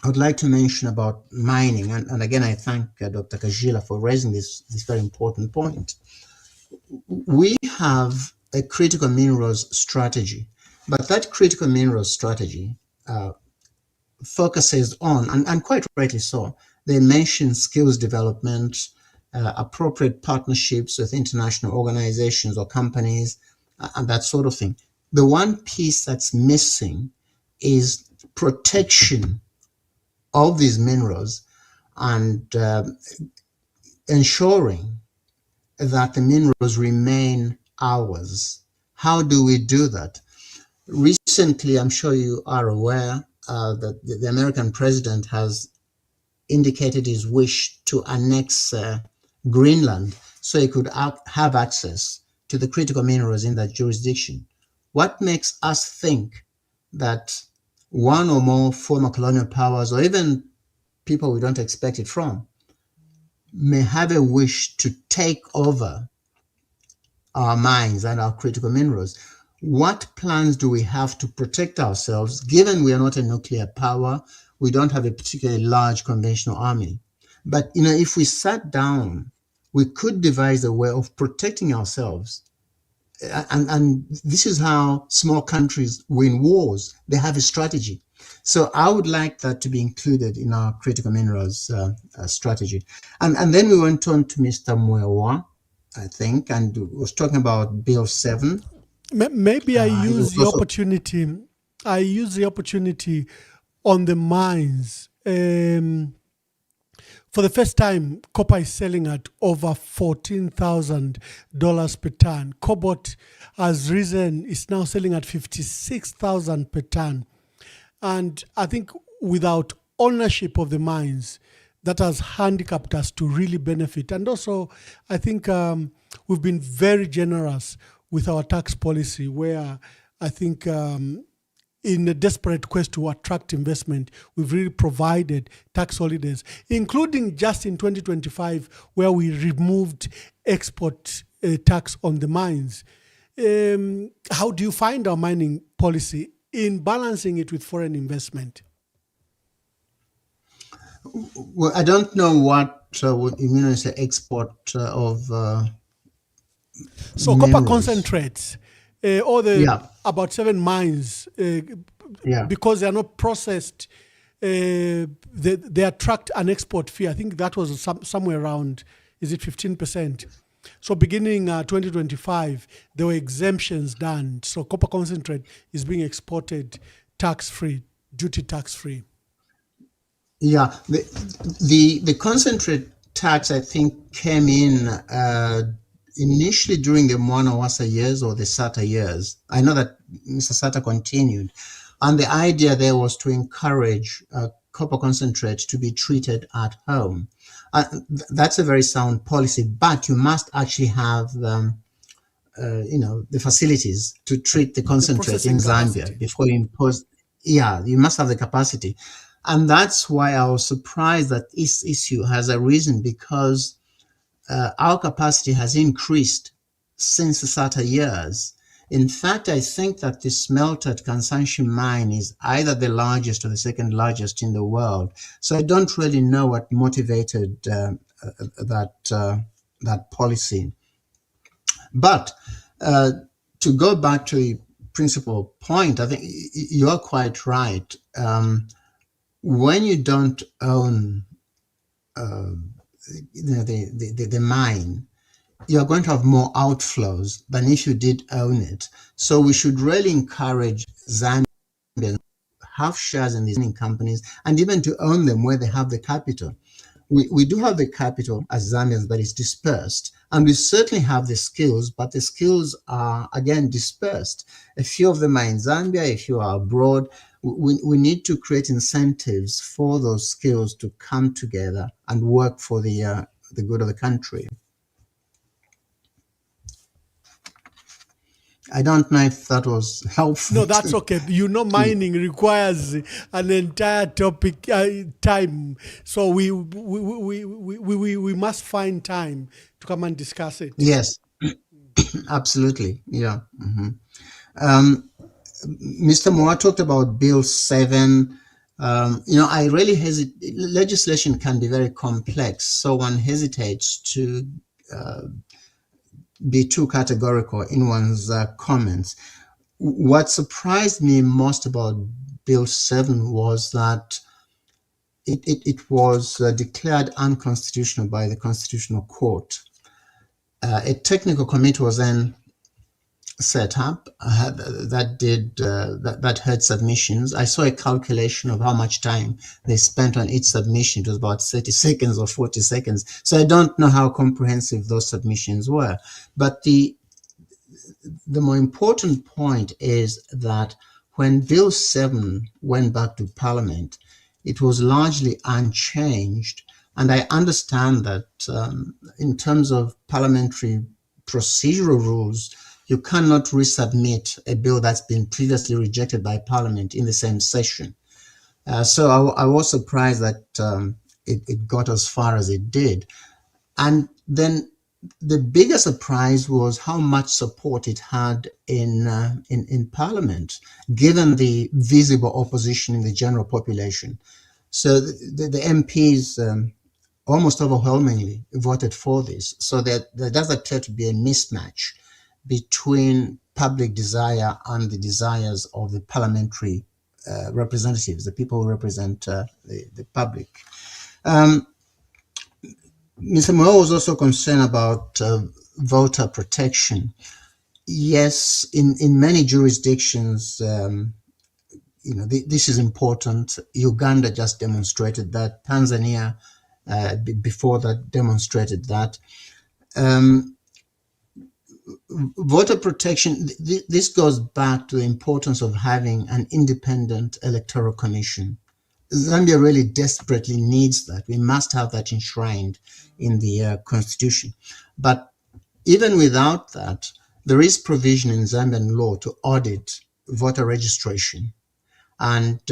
I would like to mention about mining. And again, I thank Dr. Kajila for raising this very important point. We have a critical minerals strategy, but that critical minerals strategy focuses on, and quite rightly so, they mention skills development, appropriate partnerships with international organizations or companies, and that sort of thing. The one piece that's missing is protection of these minerals and ensuring that the minerals remain ours. How do we do that? Recently, I'm sure you are aware that the American president has indicated his wish to annex Greenland so he could have access to the critical minerals in that jurisdiction. What makes us think that one or more former colonial powers, or even people we don't expect it from, may have a wish to take over our mines and our critical minerals? What plans do we have to protect ourselves, given we are not a nuclear power? We don't have a particularly large conventional army. But, if we sat down, we could devise a way of protecting ourselves. And this is how small countries win wars. They have a strategy. So I would like that to be included in our critical minerals strategy. And then we went on to Mr. Mwewa, I think, and was talking about Bill 7. Maybe I use the opportunity. I use the opportunity on the mines. For the first time, copper is selling at over $14,000 per ton. Cobalt has risen; it's now selling at $56,000 per ton. And I think without ownership of the mines, that has handicapped us to really benefit. And also, I think we've been very generous with our tax policy, where I think in a desperate quest to attract investment, we've really provided tax holidays, including just in 2025, where we removed export tax on the mines. How do you find our mining policy in balancing it with foreign investment? Well, I don't know what you mean when you say export of so minerals. Copper concentrates, about 7 mines, because they are not processed, they attract an export fee. I think that was somewhere around, is it 15%? So beginning 2025, there were exemptions done. So copper concentrate is being exported tax-free, duty tax-free. Yeah, the concentrate tax, I think, came in initially during the Mwanawasa years or the Sata years. I know that Mr. Sata continued. And the idea there was to encourage copper concentrate to be treated at home. That's a very sound policy, but you must actually have the facilities to treat the concentrate in Zambia before you impose. Yeah, you must have the capacity. And that's why I was surprised that this issue has arisen, because our capacity has increased since the SATA years. In fact, I think that the smelter at Kansanshi mine is either the largest or the second largest in the world. So I don't really know what motivated that policy. But to go back to the principal point, I think you are quite right. When you don't own the mine, you're going to have more outflows than if you did own it. So we should really encourage Zambians to have shares in these companies and even to own them where they have the capital. We do have the capital as Zambians, but it's dispersed. And we certainly have the skills, but the skills are, again, dispersed. A few of them are in Zambia, a few are abroad. We need to create incentives for those skills to come together and work for the good of the country. I don't know if that was helpful. No, that's okay. You know, mining requires an entire topic time, so we must find time to come and discuss it. Yes, absolutely. Yeah. Mr. Moa talked about Bill 7. I really hesitate. Legislation can be very complex, so one hesitates to be too categorical in one's comments. What surprised me most about Bill 7 was that it was declared unconstitutional by the Constitutional Court. A technical committee was then set up that heard submissions. I saw a calculation of how much time they spent on each submission. It was about 30 seconds or 40 seconds. So I don't know how comprehensive those submissions were. But the more important point is that when Bill 7 went back to Parliament, it was largely unchanged. And I understand that in terms of parliamentary procedural rules, you cannot resubmit a bill that's been previously rejected by Parliament in the same session. So I was surprised that it got as far as it did. And then the bigger surprise was how much support it had in Parliament, given the visible opposition in the general population. So the MPs almost overwhelmingly voted for this. So there does appear to be a mismatch between public desire and the desires of the parliamentary representatives, the people who represent the public. Mr. Moa was also concerned about voter protection. Yes, in many jurisdictions, this is important. Uganda just demonstrated that. Tanzania, before that, demonstrated that. Voter protection, this goes back to the importance of having an independent electoral commission. Zambia really desperately needs that. We must have that enshrined in the constitution. But even without that, there is provision in Zambian law to audit voter registration. And,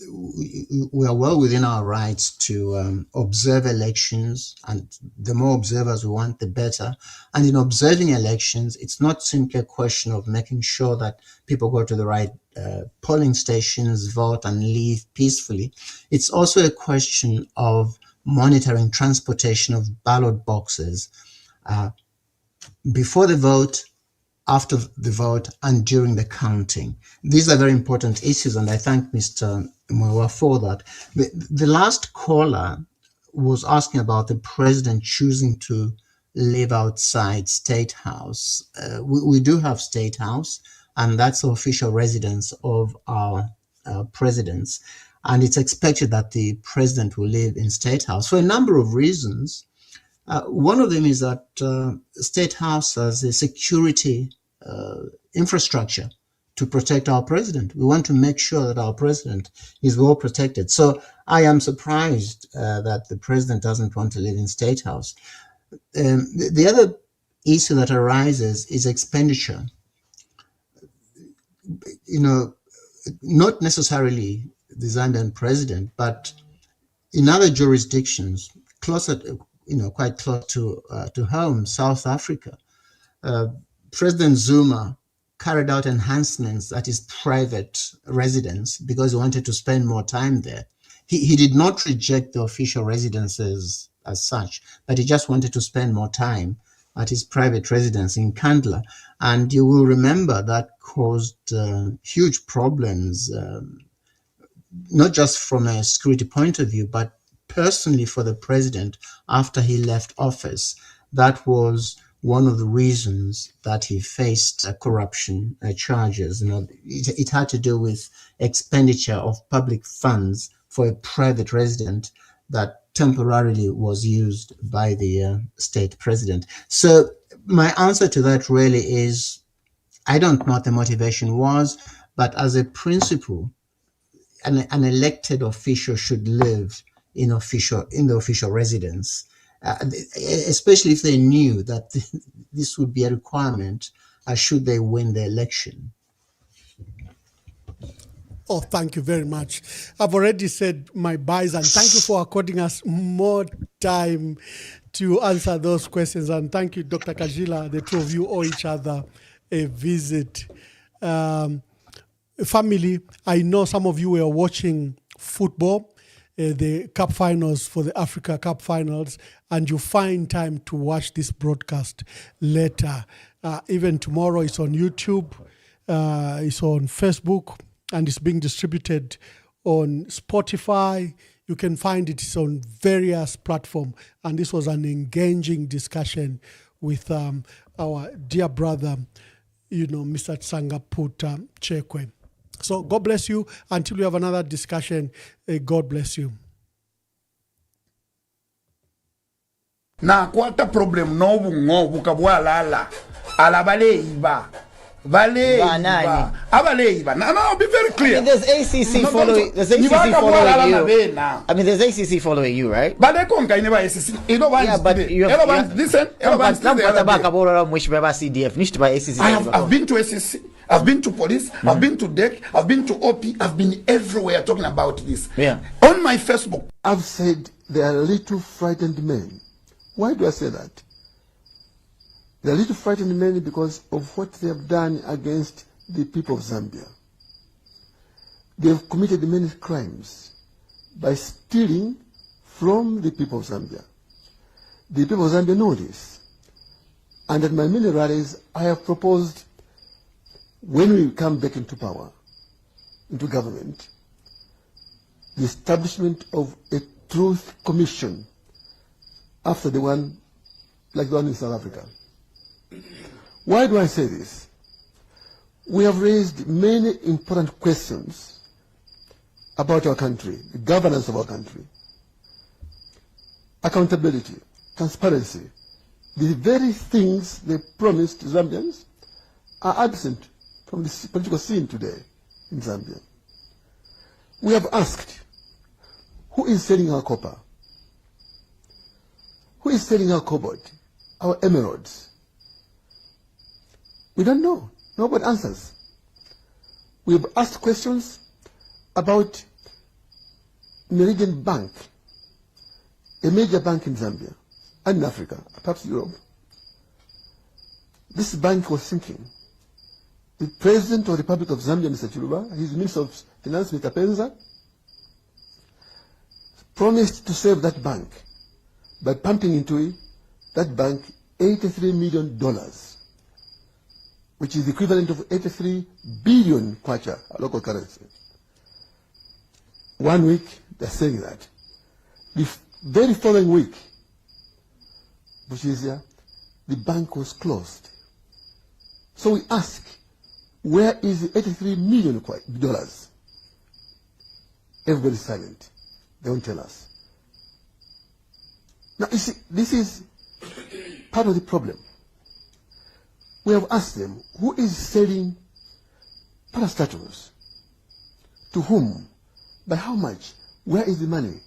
we are well within our rights to observe elections, and the more observers we want, the better. And in observing elections, it's not simply a question of making sure that people go to the right polling stations, vote, and leave peacefully. It's also a question of monitoring transportation of ballot boxes before the vote, after the vote, and during the counting. These are very important issues, and I thank Mr. Mwewa for that. The last caller was asking about the president choosing to live outside State House. We do have State House, and that's the official residence of our presidents. And it's expected that the president will live in State House for a number of reasons. One of them is that State House has a security infrastructure to protect our president. We want to make sure that our president is well protected. So I am surprised that the president doesn't want to live in State House. The other issue that arises is expenditure. Not necessarily the Zambian president, but in other jurisdictions, closer, quite close to home, South Africa, President Zuma carried out enhancements at his private residence because he wanted to spend more time there. He did not reject the official residences as such, but he just wanted to spend more time at his private residence in Kandla. And you will remember that caused huge problems, not just from a security point of view, but personally for the president after he left office. That was one of the reasons that he faced corruption charges. It had to do with expenditure of public funds for a private resident that temporarily was used by the state president. So my answer to that really is, I don't know what the motivation was, but as a principle, an elected official should live in the official residence, especially if they knew that this would be a requirement should they win the election. Oh, thank you very much. I've already said my byes, and thank you for according us more time to answer those questions. And thank you, Dr. Kajila. The two of you owe each other a visit. Family, I know some of you were watching football, the Cup Finals for the Africa Cup Finals, and you find time to watch this broadcast later. Even tomorrow, it's on YouTube, it's on Facebook, and it's being distributed on Spotify. You can find it on various platforms. And this was an engaging discussion with our dear brother, Mr. Tsangaputa Chekwe. So God bless you. Until we have another discussion, God bless you. Na kwata problem no bungo kabwalala alabaleiba valeiba abaleiba. No, be very clear. I mean, there's ACC following. There's ACC following you. I mean, there's ACC following you, right? But they can't kind of ACC. Yeah, but you listen. I've been to ACC. I've been to police. I've been to DEC. I've been to OP. I've been everywhere talking about this. Yeah. On my Facebook, I've said they are little frightened men. Why do I say that? They are little frightened men because of what they have done against the people of Zambia. They have committed many crimes by stealing from the people of Zambia. The people of Zambia know this. And at my many rallies, I have proposed, when we come back into power, into government, the establishment of a truth commission after the one, like the one in South Africa. Why do I say this? We have raised many important questions about our country, the governance of our country, accountability, transparency. The very things they promised Zambians are absent from the political scene today in Zambia. We have asked, who is selling our copper? Who is selling our cobalt, our emeralds? We don't know. Nobody answers. We have asked questions about Meridian Bank, a major bank in Zambia and in Africa, perhaps Europe. This bank was sinking. The President of the Republic of Zambia, Mr. Chiluba, his Minister of Finance, Mr. Penza, promised to save that bank by pumping into that bank $83 million, which is the equivalent of 83 billion kwacha, a local currency. 1 week, they're saying that. The very following week, which is the bank was closed. So we ask, where is the $83 million? Everybody's silent. They won't tell us. Now, you see, this is part of the problem. We have asked them, who is selling parastatals? To whom? By how much? Where is the money?